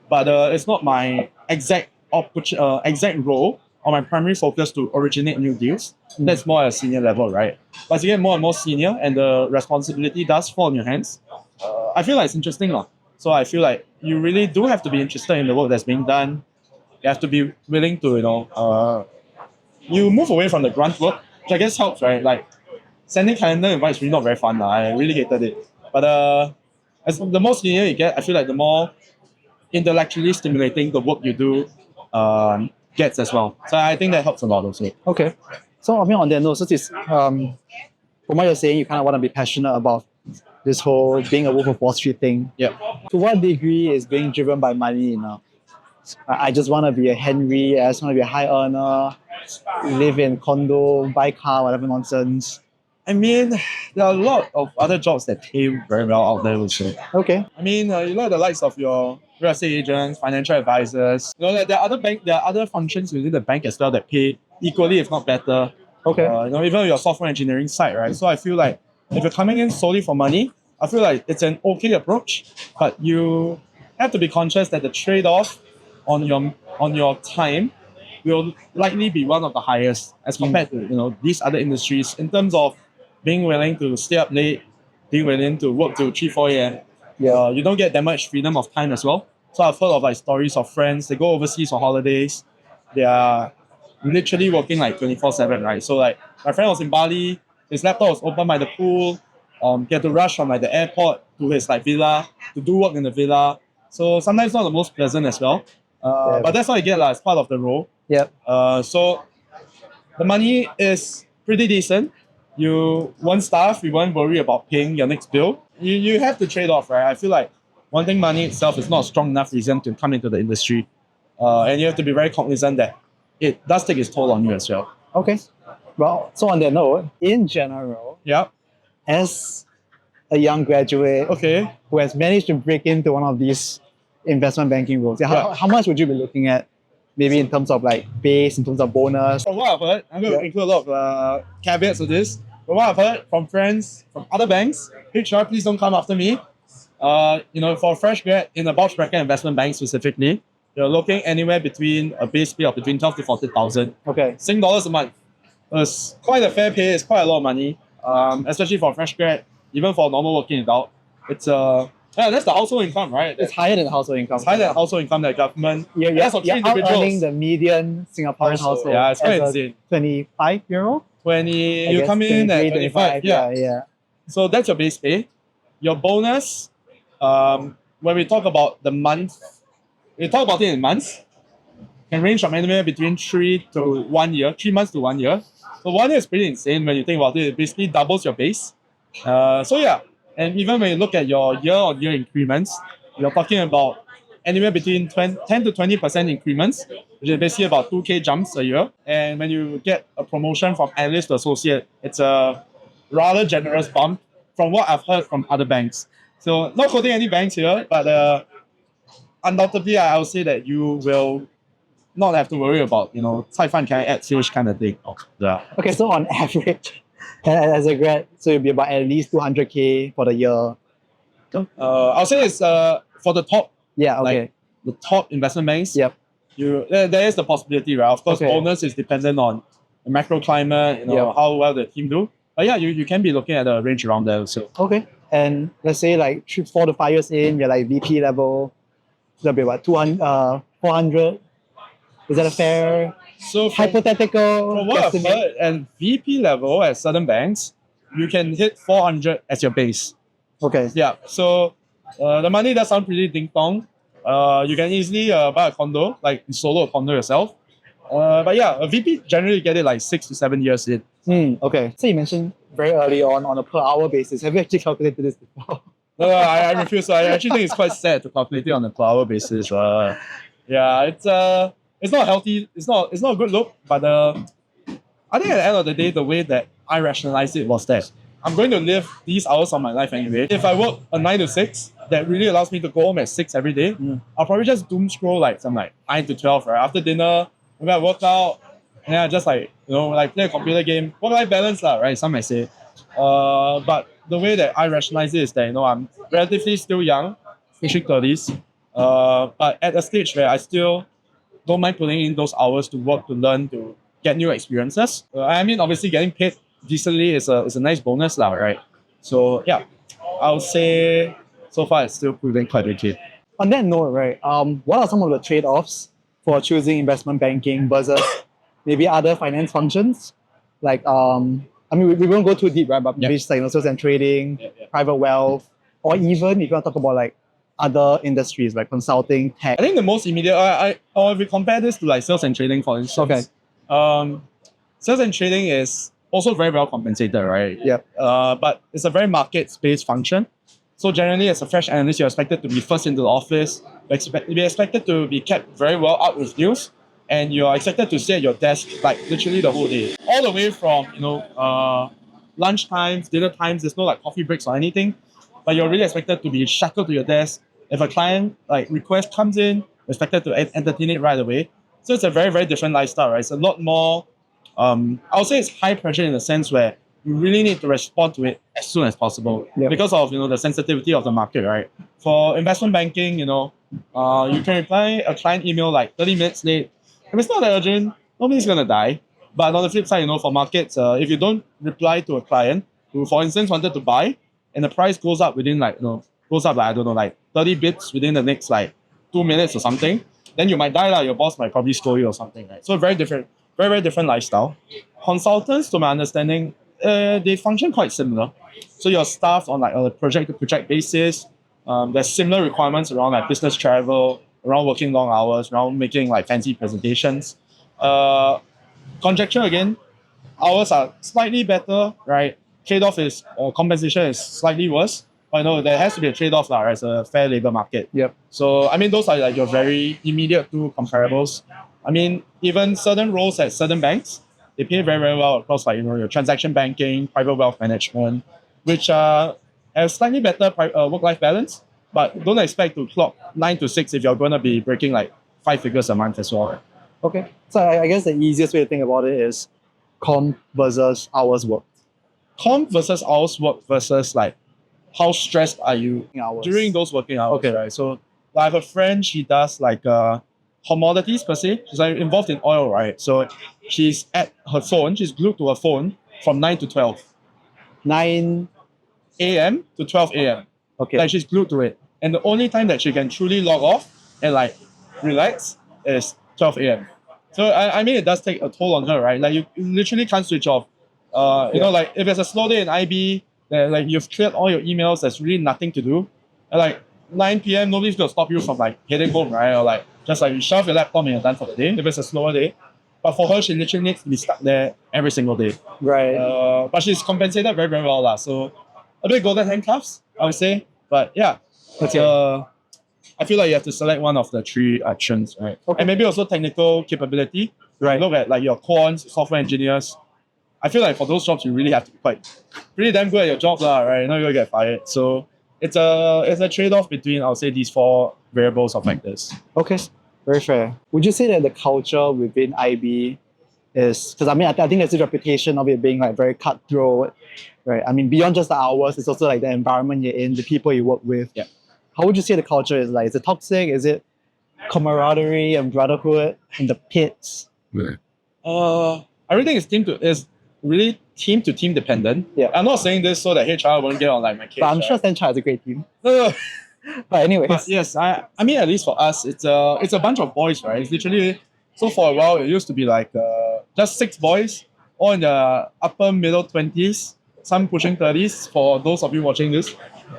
but it's not my exact role or my primary focus to originate new deals. That's more at a senior level, right? But as you get more and more senior and the responsibility does fall in your hands, I feel like it's interesting. So I feel like you really do have to be interested in the work that's being done. You have to be willing to, you move away from the grunt work, which I guess helps, right? Sending calendar invites is really not very fun. I really hated it. But as the more senior you get, I feel like the more intellectually stimulating the work you do gets as well. So I think that helps a lot also. Okay. So I mean, on that note, since it's from what you're saying, you kind of want to be passionate about this whole being a Wolf of Wall Street thing. Yeah. To what degree is being driven by money now? I just want to be a Henry. I just want to be a high earner, live in condo, buy car, whatever nonsense. I mean, there are a lot of other jobs that pay very well out there also. Okay. I mean, you know the likes of your real estate agents, financial advisors. You know, there are other functions within the bank as well that pay equally, if not better. Okay. You know, even your software engineering side, right? So I feel like if you're coming in solely for money, I feel like it's an okay approach, but you have to be conscious that the trade-off on your time will likely be one of the highest as compared to these other industries in terms of being willing to stay up late, being willing to work till 3-4 a.m. Yeah. You don't get that much freedom of time as well. So I've heard of like stories of friends, they go overseas for holidays, they are literally working like 24/7, right? So like my friend was in Bali, his laptop was open by the pool, he had to rush from like the airport to his like villa to do work in the villa. So sometimes not the most pleasant as well. But that's what you get like, as part of the role. Yep. So the money is pretty decent. You won't starve, you won't worry about paying your next bill. You have to trade off, right? I feel like wanting money itself is not a strong enough reason to come into the industry. And you have to be very cognizant that it does take its toll on you as well. Okay. Well, so on that note, in general, Yeah. as a young graduate Okay. who has managed to break into one of these investment banking roles, how much would you be looking at? Maybe in terms of like base, in terms of bonus. From what I've heard, I'm going to include a lot of caveats of this. From what I've heard from friends from other banks, HR, please don't come after me. For a fresh grad in a bulge bracket investment bank specifically, you're looking anywhere between a base pay of between 12 to 40,000 Okay. Sing dollars a month. It's quite a fair pay. It's quite a lot of money, especially for a fresh grad, even for a normal working adult. It's that's the household income, right? It's higher than household income. It's higher than household income that government. You're That's for three earning individuals. the median Singaporean household. Yeah, it's quite as insane. 25-year-old? 20, I you guess come in at 23, 25. Yeah. So that's your base pay. Your bonus, when we talk about the month, we talk about it in months, can range from anywhere between 3 to 1 year, 3 months to 1 year. So 1 year is pretty insane when you think about it. It basically doubles your base. And even when you look at your year-on-year increments, you're talking about anywhere between 10 to 20% increments, which is basically about 2K jumps a year. And when you get a promotion from analyst to associate, it's a rather generous bump from what I've heard from other banks. So not quoting any banks here, but undoubtedly I would say that you will not have to worry about, Cai Fan can I add fish kind of thing. Okay, so on average, as a grad, so it'll be about at least 200K for the year. I'll say it's for the top, Yeah, okay. like the top investment banks. Yep. There is the possibility, right? Of course, Okay. bonus is dependent on the macro climate, Yeah. how well the team do. But yeah, you can be looking at a range around there. So Okay. And let's say like 4 to 5 years in, you're like VP level, that'll be about 400. Is that a fair hypothetical from what I've estimate? heard, at VP level at certain banks, you can hit 400 as your base. Okay. Yeah, so the money does sound pretty ding dong. You can easily buy a condo, like solo a condo yourself. But yeah, a VP generally get it like 6 to 7 years in. Okay. So you mentioned very early on a per hour basis. Have you actually calculated this before? No, I refuse. I actually think it's quite sad to calculate it on a per hour basis. It's not healthy. It's not a good look. But I think at the end of the day, the way that I rationalized it was that I'm going to live these hours of my life anyway. If I work a 9 to 6, that really allows me to go home at 6 every day. I'll probably just doom scroll like 9 to 12, right? After dinner, maybe I work out, and then I just play a computer game. Work-life balance, right? Some might say. But the way that I rationalize it is that I'm relatively still young, finishing 30s. But at a stage where I still don't mind putting in those hours to work, to learn, to get new experiences. Obviously getting paid decently is a nice bonus, right? So yeah, I would say so far it's still proving quite okay. On that note, right, what are some of the trade-offs for choosing investment banking versus maybe other finance functions? Like, we won't go too deep, right? But maybe just like sales and trading, private wealth, or even if you want to talk about like other industries like consulting, tech? I think the most immediate, or if we compare this to like sales and trading, for instance, sales and trading is also very well compensated, right? Yep. But it's a very market-based function. So generally, as a fresh analyst, you're expected to be first into the office. You're expected to be kept very well up with news, and you're expected to stay at your desk like literally the whole day, all the way from lunch times, dinner times. There's no like coffee breaks or anything, but you're really expected to be shackled to your desk. If a client like request comes in, you're expected to entertain it right away. So it's a very, very different lifestyle, right? It's a lot more. I would say it's high pressure in the sense where you really need to respond to it as soon as possible because of the sensitivity of the market, right? For investment banking, you can reply a client email like 30 minutes late. If it's not urgent, nobody's gonna die. But on the flip side, for markets, if you don't reply to a client who, for instance, wanted to buy, and the price goes up within like 30 bits within the next like 2 minutes or something, then you might die lah. Your boss might probably scold you or something, right? So very different, very, very different lifestyle. Consultants, to my understanding, they function quite similar. So your staff on like a project-to-project basis. There's similar requirements around like business travel, around working long hours, around making like fancy presentations. Conjecture again, hours are slightly better, right? Trade-off is compensation is slightly worse. But there has to be a trade-off lah, right? It's a fair labor market. Yep. So I mean, those are like your very immediate two comparables. I mean, even certain roles at certain banks, they pay very, very well across like your transaction banking, private wealth management, which have slightly better work-life balance, but don't expect to clock 9 to 6 if you're going to be breaking like 5 figures a month as well. Okay. So I guess the easiest way to think about it is comp versus hours worked. Comp versus hours worked versus like how stressed are you during those working hours, Okay. right? So I have a friend, she does like commodities per se. She's like involved in oil, right? So she's at her phone, she's glued to her phone from 9 to 12. 9 a.m. to 12 a.m. Okay. Like she's glued to it. And the only time that she can truly log off and like relax is 12 a.m. So I mean it does take a toll on her, right? Like you literally can't switch off. Like if it's a slow day in IB, then like you've cleared all your emails, there's really nothing to do. And like 9 p.m. nobody's gonna stop you from like heading home, right? Or like just like you shove your laptop and you're done for the day if it's a slower day. But for her, she literally needs to be stuck there every single day. Right. But she's compensated very, very well lah. So a bit golden handcuffs, I would say. But yeah, I feel like you have to select one of the three actions, right? Okay. And maybe also technical capability. Right. Look at like your quants, software engineers. I feel like for those jobs, you really have to be pretty damn good at your job lah, right? You're not gonna get fired. So it's a trade-off between, I would say, these four variables or factors. Okay. Very fair. Would you say that the culture within IB is, because I mean, I think there's a reputation of it being like very cutthroat, right? I mean, beyond just the hours, it's also like the environment you're in, the people you work with. Yeah. How would you say the culture is like? Is it toxic? Is it camaraderie and brotherhood in the pits? Everything is really team to team dependent. Yeah. I'm not saying this so that HR won't get on like my case. But I'm right? sure Sencha has a great team. No. But anyways. But yes, I mean at least for us, it's a bunch of boys, right? It's literally, so for a while it used to be like just 6 boys, all in the upper middle 20s, some pushing 30s for those of you watching this.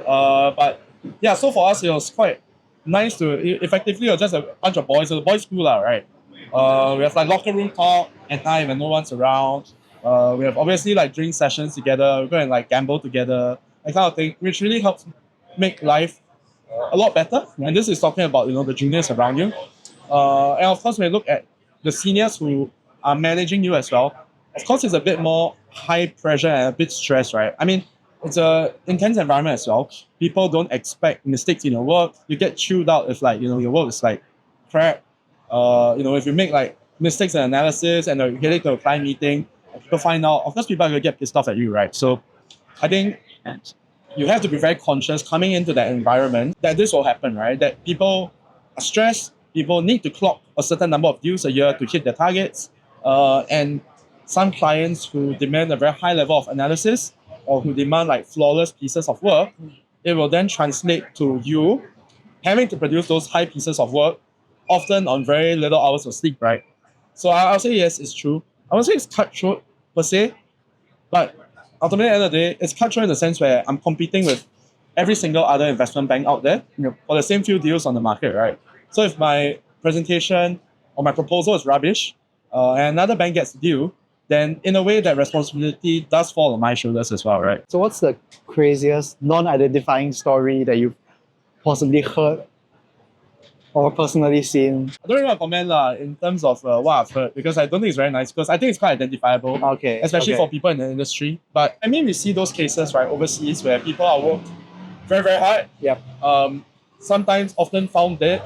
But yeah, so for us it was quite nice to effectively it was just a bunch of boys. So the boys' school lah, right? We have like locker room talk at night when no one's around. We have obviously like drink sessions together. We go and like gamble together, that kind of thing, which really helps make life a lot better. And this is talking about the juniors around you. And of course, when you look at the seniors who are managing you as well, of course, it's a bit more high pressure and a bit stressed, right? I mean, it's a intense environment as well. People don't expect mistakes in your work. You get chewed out if like your work is like crap. If you make like mistakes in analysis and you're heading to a client meeting, people find out. Of course, people are gonna get pissed off at you, right? So, I think you have to be very conscious coming into that environment that this will happen, right? That people are stressed, people need to clock a certain number of deals a year to hit their targets, and some clients who demand a very high level of analysis or who demand like flawless pieces of work, it will then translate to you having to produce those high pieces of work, often on very little hours of sleep, right? So I'll say yes, it's true. I won't say it's cutthroat per se, but ultimately, at the end of the day, it's cutthroat in the sense where I'm competing with every single other investment bank out there Yep. for the same few deals on the market, right? So if my presentation or my proposal is rubbish, and another bank gets the deal, then in a way that responsibility does fall on my shoulders as well, right? So what's the craziest non-identifying story that you've possibly heard or personally seen? I don't really want to comment in terms of what I've heard because I don't think it's very nice because I think it's quite identifiable, Okay. especially okay. for people in the industry. But I mean, we see those cases right overseas where people are worked very, very hard. Yep. Sometimes often found dead.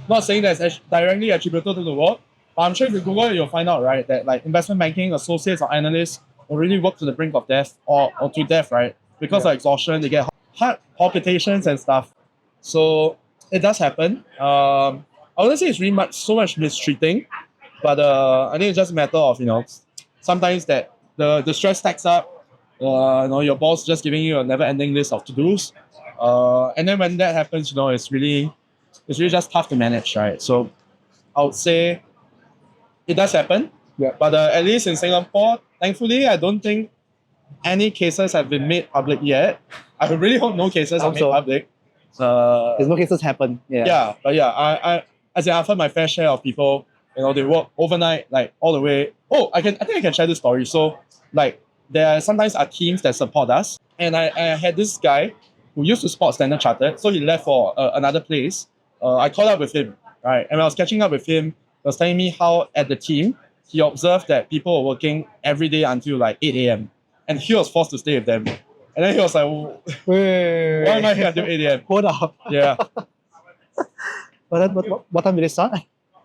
Not saying that it's directly attributable to the work, but I'm sure if you Google it, you'll find out, right, that like investment banking associates or analysts will really work to the brink of death or to death, right? Because of exhaustion, they get heart palpitations and stuff. So it does happen. I wouldn't say it's really so much mistreating, but I think it's just a matter of, sometimes that the stress stacks up, your boss just giving you a never-ending list of to-dos. And then when that happens, it's really just tough to manage, right? So I would say it does happen. Yeah. But at least in Singapore, thankfully, I don't think any cases have been made public yet. I really hope no cases are made so. public. There's no cases happen. Yeah, but yeah, I've heard my fair share of people, they work overnight, like all the way. Oh, I think I can share this story. So, like, there sometimes are teams that support us, and I had this guy who used to support Standard Chartered, so he left for another place. I caught up with him, right, and when I was catching up with him, he was telling me how at the team he observed that people were working every day until like 8 a.m. and he was forced to stay with them. And then he was like, Wait. why am I here until 8 a.m.? Hold up. Yeah. What time did it start?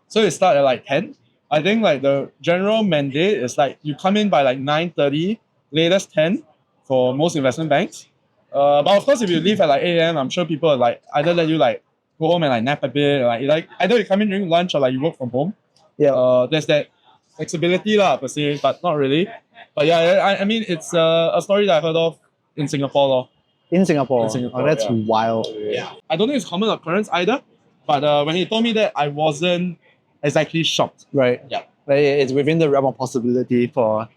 So it started at like 10. I think like the general mandate is like you come in by like 9:30, latest 10 for most investment banks. But of course, if you leave at like 8 a.m., I'm sure people are like either let you like go home and like nap a bit, or like either you come in during lunch or like you work from home. Yeah. There's that flexibility per se, but not really. But yeah, I mean it's a story that I heard of in Singapore law. In Singapore. In Singapore, Oh, that's yeah. wild. Yeah. I don't think it's common occurrence either. But when he told me that, I wasn't exactly shocked. Right. Yeah. But it's within the realm of possibility for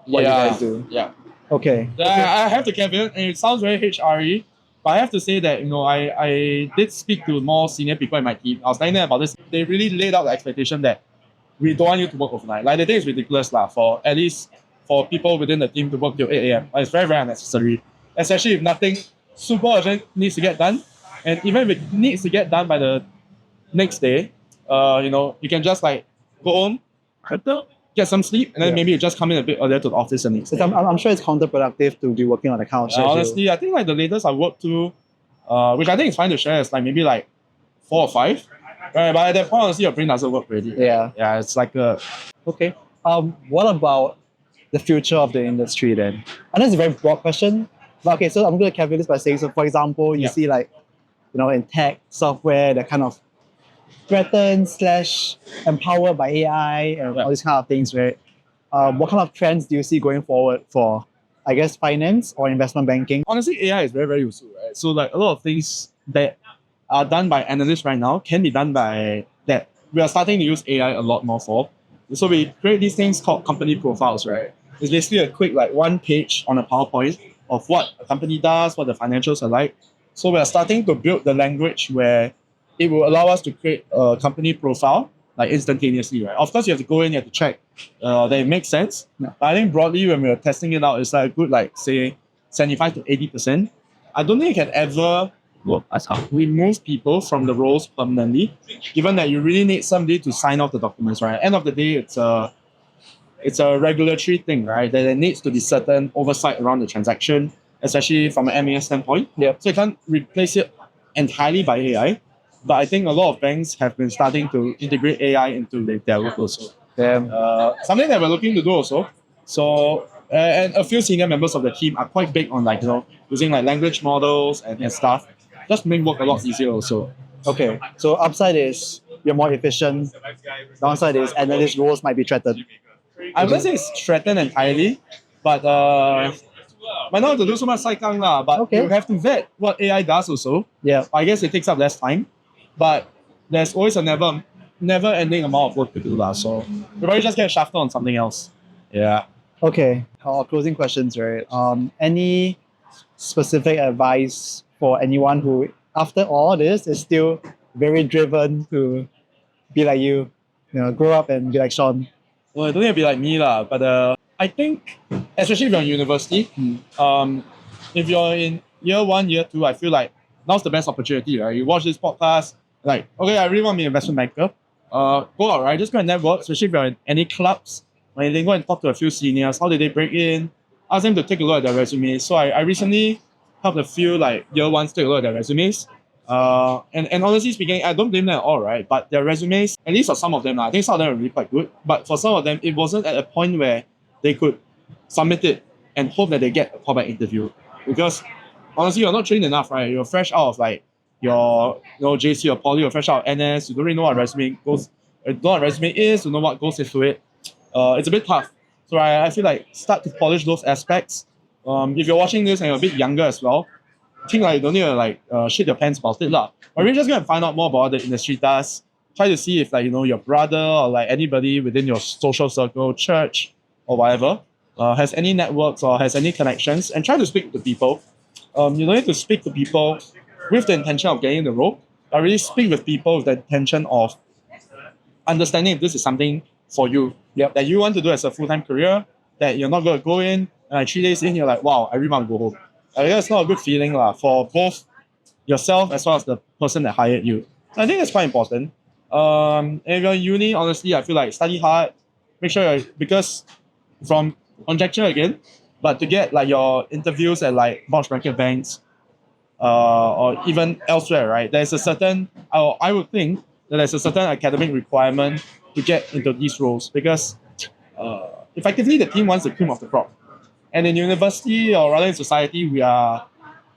what you guys do. Yeah. Okay. I have to caveat, and it sounds very HRE, but I have to say that, I did speak to more senior people in my team. I was telling them about this. They really laid out the expectation that we don't want you to work overnight. Like, they think it's ridiculous, for at least for people within the team to work till 8 a.m. It's very, very unnecessary, especially if nothing super urgent needs to get done. And even if it needs to get done by the next day, you can just like go home, get some sleep, and then maybe you just come in a bit earlier to the office the next day. I'm sure it's counterproductive to be working on the couch. Honestly, I think like the latest I worked to, which I think is fine to share, is like maybe like 4 or 5. Right, but at that point, honestly, your brain doesn't work really. Yeah. Yeah, it's like a... Okay. What about the future of the industry then? I know it's a very broad question, but okay, so I'm going to caveat this by saying, so for example, you see like, in tech, software, that kind of threatened / empowered by AI and all these kind of things, right? What kind of trends do you see going forward for, I guess, finance or investment banking? Honestly, AI is very, very useful, right? So like a lot of things that are done by analysts right now can be done by that. We are starting to use AI a lot more for. So we create these things called company profiles, right? It's basically a quick like 1 page on a PowerPoint of what a company does, what the financials are like. So we are starting to build the language where it will allow us to create a company profile like instantaneously, right? Of course, you have to go in, you have to check that it makes sense. Yeah. But I think broadly, when we were testing it out, it's like a good, like, say, 75 to 80%. I don't think you can ever remove people from the roles permanently, given that you really need somebody to sign off the documents, right? End of the day, it's a regulatory thing, right? There needs to be certain oversight around the transaction, especially from an MAS standpoint. Yeah. So you can't replace it entirely by AI. But I think a lot of banks have been starting to integrate AI into their work also. Something that we're looking to do also. So, and a few senior members of the team are quite big on like, using like language models and stuff. Just make work a lot easier also. Okay, so upside is you're more efficient. Downside is analyst roles might be threatened. I wouldn't say it's threatened entirely, but might not have to do so much saikang lah. But you have to vet what AI does also. Yeah. I guess it takes up less time, but there's always a never ending amount of work to do lah. So you probably just get shafted on something else. Yeah. Okay. Our closing questions, right? Any specific advice for anyone who, after all this, is still very driven to be like you know, grow up and be like Shawn? Well, I don't need to be like me lah, but I think, especially if you're in university, if you're in year 1, year 2, I feel like now's the best opportunity, right? You watch this podcast, like, okay, I really want to be an investment banker. Go out, right? Just go and network, especially if you're in any clubs. When they go and talk to a few seniors, how did they break in? Ask them to take a look at their resumes. So I recently helped a few like year ones take a look at their resumes. And honestly speaking, I don't blame them at all, right? But their resumes, at least for some of them, I think some of them are really quite good. But for some of them, it wasn't at a point where they could submit it and hope that they get a callback interview. Because honestly, you're not trained enough, right? You're fresh out of like your JC or poly, you're fresh out of NS, you don't really know what resume goes, you don't know what resume is, you know what goes into it. It's a bit tough. So I feel like start to polish those aspects. If you're watching this and you're a bit younger as well, I think like you don't need to like shit your pants about it lah. But we're just gonna find out more about what the industry does. Try to see if like your brother or like anybody within your social circle, church or whatever, has any networks or has any connections, and try to speak to people. You don't need to speak to people with the intention of getting the role, but really speak with people with the intention of understanding if this is something for you that you want to do as a full-time career, that you're not going to go in and like 3 days in, you're like, wow, I really want to go home. I guess it's not a good feeling for both yourself as well as the person that hired you. So I think it's quite important. If you're in uni, honestly, I feel like study hard. Make sure because from conjecture again, but to get like your interviews at like bulge bracket banks, or even elsewhere, right? There's a certain, I would think that there's a certain academic requirement to get into these roles because effectively the team wants the cream of the crop. And in university or rather in society, we are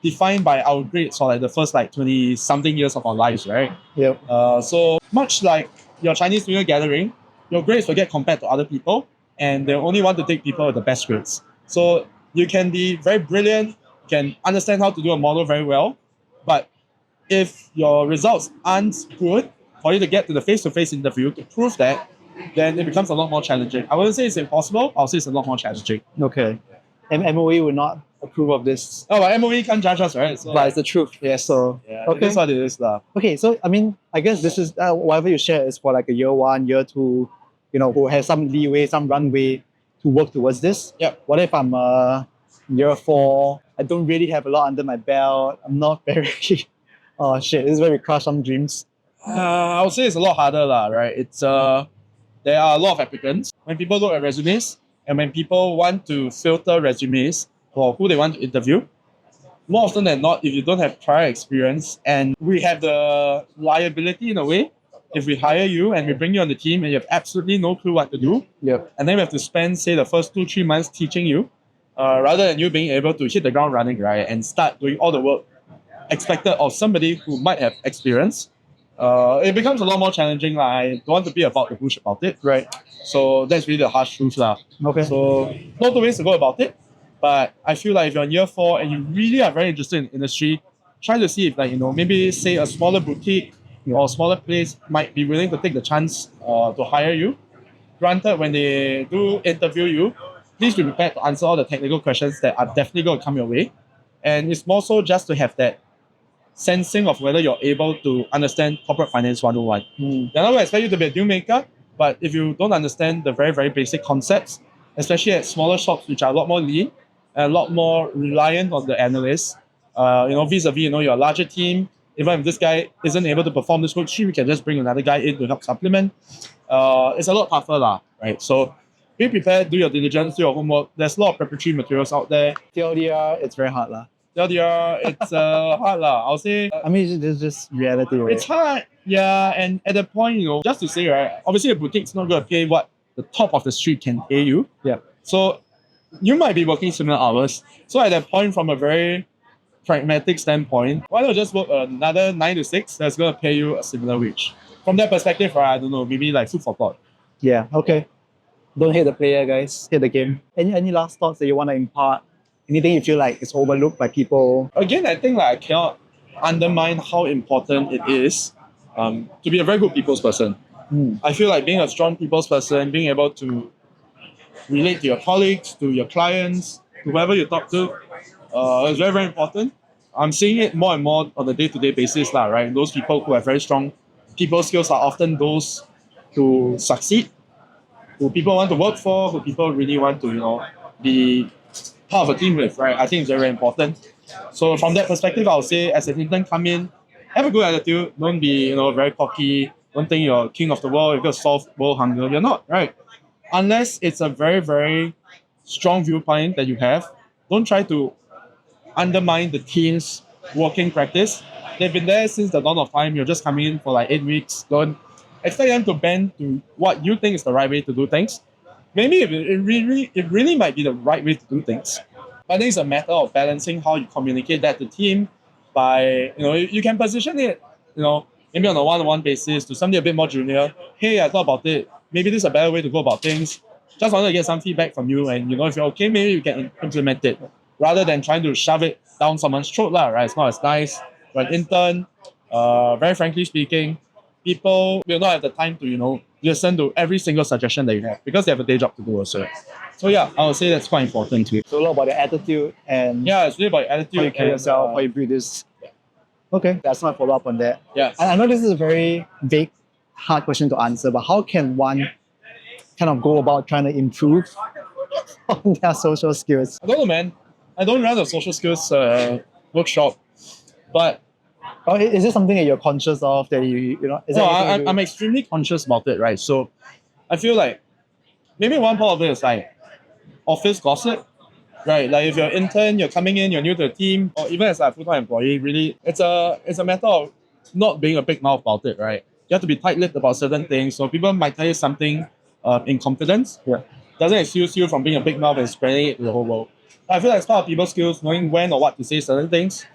defined by our grades for like the first like 20 something years of our lives, right? Yep. So much like your Chinese New Year gathering, your grades will get compared to other people and they only want to take people with the best grades. So you can be very brilliant, can understand how to do a model very well, but if your results aren't good, for you to get to the face-to-face interview to prove that, then it becomes a lot more challenging. I wouldn't say it's impossible, I'll say it's a lot more challenging. Okay. And MOE would not approve of this. Oh, but MOE can't judge us, right? So, But it's the truth. yes. So, Yeah, okay. that's what it is. Okay, so I mean, I guess this is whatever you share is for like a year 1, year 2, who has some leeway, some runway to work towards this. Yep. What if I'm year 4? I don't really have a lot under my belt. I'm not very. Oh shit! This is where we crush some dreams. I would say it's a lot harder, right? It's there are a lot of applicants. When people look at resumes and when people want to filter resumes for who they want to interview, more often than not, if you don't have prior experience and we have the liability in a way, if we hire you and we bring you on the team and you have absolutely no clue what to do, Yep. and then we have to spend, say, the first 2-3 months teaching you, rather than you being able to hit the ground running, right, and start doing all the work expected of somebody who might have experience, it becomes a lot more challenging. I don't want to be about the bush about it. Right. So that's really the harsh truth. Okay. So no two ways to go about it. But I feel like if you're in year 4 and you really are very interested in industry, try to see if maybe say a smaller boutique or a smaller place might be willing to take the chance to hire you. Granted, when they do interview you, please be prepared to answer all the technical questions that are definitely going to come your way. And it's more so just to have that sensing of whether you're able to understand corporate finance 101. They're not going to expect you to be a deal maker, but if you don't understand the very, very basic concepts, especially at smaller shops which are a lot more lean and a lot more reliant on the analysts, vis-a-vis, your larger team, even if this guy isn't able to perform this worksheet, we can just bring another guy in to help supplement. It's a lot tougher, right? So be prepared, do your diligence, do your homework. There's a lot of preparatory materials out there. TLDR, it's very hard. It's hard. I'll say I mean, it's just reality, right? it's hard. Yeah, and at the point, just to say, right, obviously a boutique's not going to pay what the top of the street can pay you. Yeah. So you might be working similar hours. So at that point, from a very pragmatic standpoint, why not just work another 9 to 6 that's going to pay you a similar wage? From that perspective, right, I don't know, maybe like food for thought. Yeah, okay. Don't hate the player, guys. Hate the game. Any last thoughts that you want to impart? Anything you feel like is overlooked by people? Again, I think I cannot undermine how important it is to be a very good people's person. I feel like being a strong people's person, being able to relate to your colleagues, to your clients, to whoever you talk to, It's very, very important. I'm seeing it more and more on a day-to-day basis, lah, right? Those people who have very strong people skills are often those who succeed, who people want to work for, who people really want to, be part of a team with, right? I think it's very, very important. So from that perspective, I would say as an intern, come in, have a good attitude, don't be, very cocky, don't think you're king of the world, you're going to solve world hunger. You're not, right? Unless it's a very, very strong viewpoint that you have, don't try to undermine the team's working practice. They've been there since the dawn of time. You're just coming in for like 8 weeks. Don't expect them to bend to what you think is the right way to do things. Maybe it really might be the right way to do things. But I think it's a matter of balancing how you communicate that to the team by, you can position it, maybe on a one-on-one basis to somebody a bit more junior. Hey, I thought about it. Maybe this is a better way to go about things. Just wanted to get some feedback from you, and if you're okay, maybe you can implement it rather than trying to shove it down someone's throat, lah, right? It's not as nice. For an intern, very frankly speaking, people will not have the time to, listen to every single suggestion that you have because they have a day job to do also. So yeah, I would say that's quite important too. So a lot about your attitude and Yeah, it's really about attitude. how you carry and, yourself, how you build this. Okay, that's my follow up on that. Yeah. I know this is a very vague, hard question to answer, but how can one kind of go about trying to improve on their social skills? I don't know, man. I don't run a social skills workshop, but Or is it something that you're conscious of that is no, that anything I'm extremely conscious about it, right? So I feel like maybe one part of it is like office gossip, right? Like if you're an intern, you're coming in, you're new to the team, or even as a full-time employee, really, it's a matter of not being a big mouth about it, right? You have to be tight-lipped about certain things. So people might tell you something in confidence. Yeah. Doesn't excuse you from being a big mouth and spreading it to the whole world. I feel like it's part of people's skills, knowing when or what to say certain things,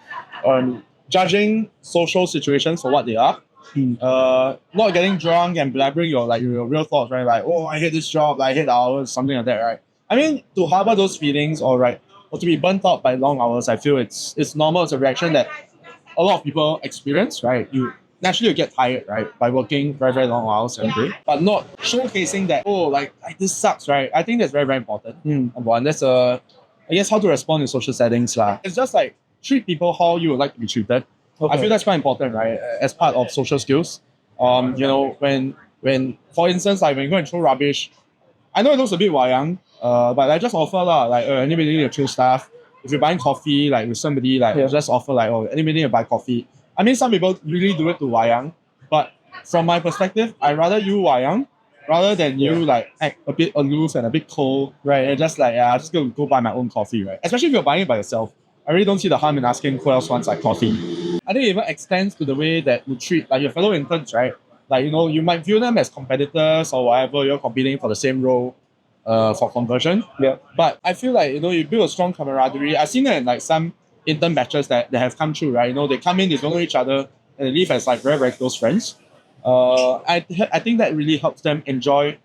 judging social situations for what they are, not getting drunk and blabbering your real thoughts, right? Like, oh, I hate this job, I hate hours, something like that, right? I mean, to harbor those feelings or to be burnt out by long hours, I feel it's normal. It's a reaction that a lot of people experience, right? You naturally get tired, right, by working very, very long hours every day, but not showcasing that, oh, like this sucks, right? I think that's very, very important. Number one, that's I guess how to respond in social settings, lah. It's just like treat people how you would like to be treated. I feel that's quite important, right? As part of social skills. When for instance, like when you go and throw rubbish, I know it looks a bit wayang, but I just offer like anybody need to throw stuff. If you're buying coffee, like with somebody, just offer like, oh, anybody need to buy coffee. I mean, some people really do it to wayang, but from my perspective, I rather you wayang rather than you like act a bit aloof and a bit cold, right? And just like, I'm just gonna go buy my own coffee, right? Especially if you're buying it by yourself. I really don't see the harm in asking who else wants like coffee. I think it even extends to the way that you treat like your fellow interns, right? Like, you might view them as competitors or whatever, you're competing for the same role for conversion. Yeah. But I feel like, you build a strong camaraderie. I've seen that in like some intern batches that have come through, right? They come in, they don't know each other, and they leave as like very, very close friends. I think that really helps them enjoy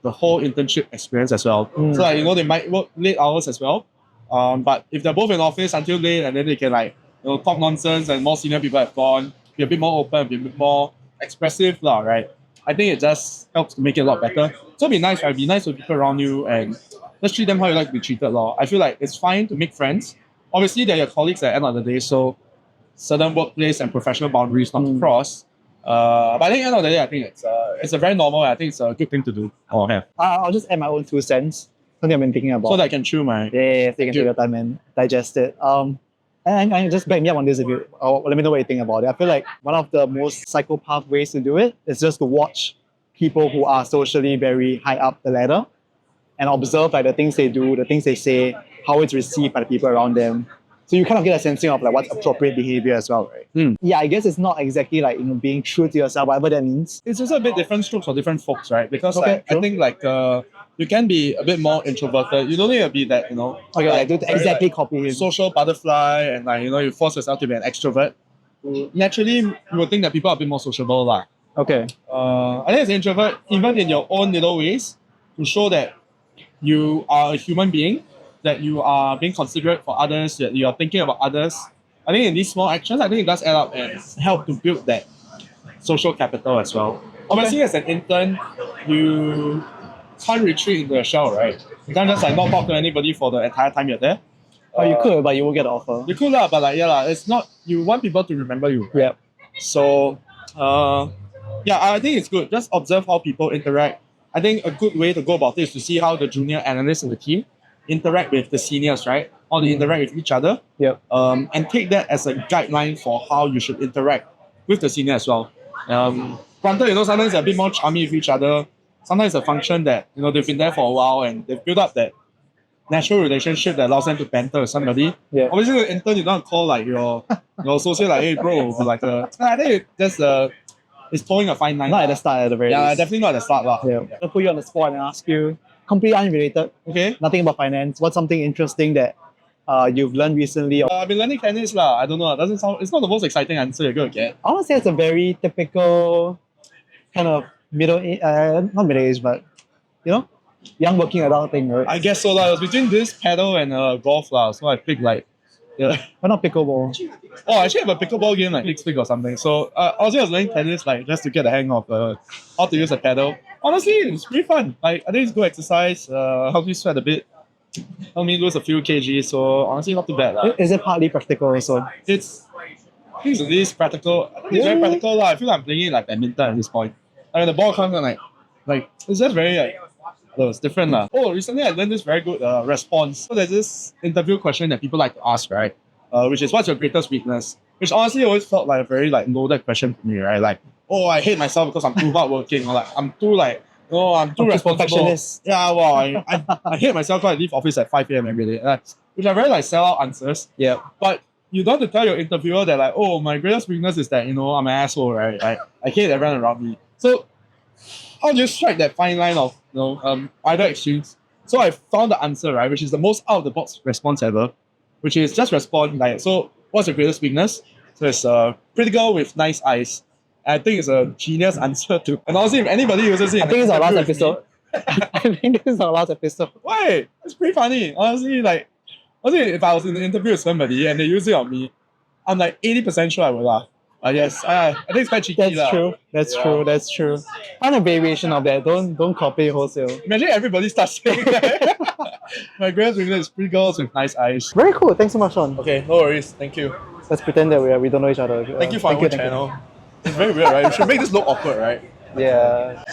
the whole internship experience as well. So like, they might work late hours as well. But if they're both in office until late and then they can like, talk nonsense and more senior people have gone, be a bit more open, be a bit more expressive, right? I think it just helps to make it a lot better. So it'd be nice, right? Be nice to people around you and just treat them how you like to be treated, I feel like it's fine to make friends. Obviously, they're your colleagues at the end of the day, so certain workplace and professional boundaries not to cross. But I think at the end of the day, I think it's a very normal, I think it's a good thing to do or have. I'll just add my own 2 cents. Something I've been thinking about. So that I can chew my... Yeah, so you can take your time and digest it. And just back me up on this or let me know what you think about it. I feel like one of the most psychopath ways to do it is just to watch people who are socially very high up the ladder and observe like the things they do, the things they say, how it's received by the people around them. So you kind of get a sense of like what's appropriate behavior as well, right? Yeah, I guess it's not exactly like being true to yourself, whatever that means. It's also a bit different strokes for different folks, right? Because I think like you can be a bit more introverted. You don't need to be that, Okay, like exactly copy him. Social butterfly and like you force yourself to be an extrovert. Naturally, you would think that people are a bit more sociable, lah. Okay. I think as an introvert, even in your own little ways, to show that you are a human being, that you are being considerate for others, that you are thinking about others. I think in these small actions, I think it does add up and help to build that social capital as well. Obviously, as an intern, you can't retreat into a shell, right? You can't just like not talk to anybody for the entire time you're there. Oh, you could, but you won't get an offer. You could lah, but like yeah lah, it's not. You want people to remember you. Yeah. So, yeah, I think it's good. Just observe how people interact. I think a good way to go about it is to see how the junior analysts in the team interact with the seniors, right? How they interact with each other. Yep. And take that as a guideline for how you should interact with the senior as well. Granted, sometimes they're a bit more charmy with each other. Sometimes it's a function that, they've been there for a while and they've built up that natural relationship that allows them to banter with somebody. Yeah. Obviously, the intern, you don't call like your associate like, hey bro, like I think it's towing a fine line. Not at the start, at the very Yeah, least. definitely not at the start lah. Yeah. I'll put you on the spot and ask you, completely unrelated, Okay. nothing about finance. What's something interesting that you've learned recently? I've been learning tennis lah. I don't know. It doesn't sound. It's not the most exciting answer you're gonna get. I want to say it's a very typical kind of not middle age, but young working adult thing, right? I guess so lah. It was between this paddle and golf lah. So I picked like, yeah. Why not pickleball? Oh, actually, I have a pickleball game like next week or something. So also I was learning tennis like just to get the hang of how to use a paddle. Honestly, it's pretty fun. Like I think it's good exercise. Helps me sweat a bit. Help me lose a few kgs. So honestly, not too bad lah. Is it partly practical also? I think it's at least practical. I think it's very practical lah. I feel like I'm playing it like badminton at this point. I mean, the ball comes and like it's just very like. It's different lah. Oh, recently I learned this very good response. So there's this interview question that people like to ask, right? Which is what's your greatest weakness? Which honestly always felt like a very like loaded question for me, right? Like, oh, I hate myself because I'm too hardworking, or like I'm too responsible. Perfectionist. Yeah, well, I hate myself because I leave office at 5 a.m. every day. Which are very like sell-out answers. Yeah. But you don't have to tell your interviewer that like, oh, my greatest weakness is that I'm an asshole, right? I hate everyone around me. So how do you strike that fine line of either extremes? So I found the answer, right, which is the most out of the box response ever, which is just respond like, so what's your greatest weakness? So it's pretty girl with nice eyes. And I think it's a genius answer to. And honestly, if anybody uses it, I think it's our last episode. I think this is our last episode. Why? It's pretty funny. Honestly, if I was in an interview with somebody and they use it on me, I'm like 80% sure I will laugh. Yes, I think it's quite cheeky. That's true. That's true. Find a variation of that. Don't copy wholesale. Imagine everybody starts saying that. My greatest weakness is pretty girls with nice eyes. Very cool. Thanks so much, Shawn. Okay, no worries. Thank you. Let's pretend that we don't know each other. Thank you for our channel. It's very weird, right? We should make this look awkward, right? Yeah.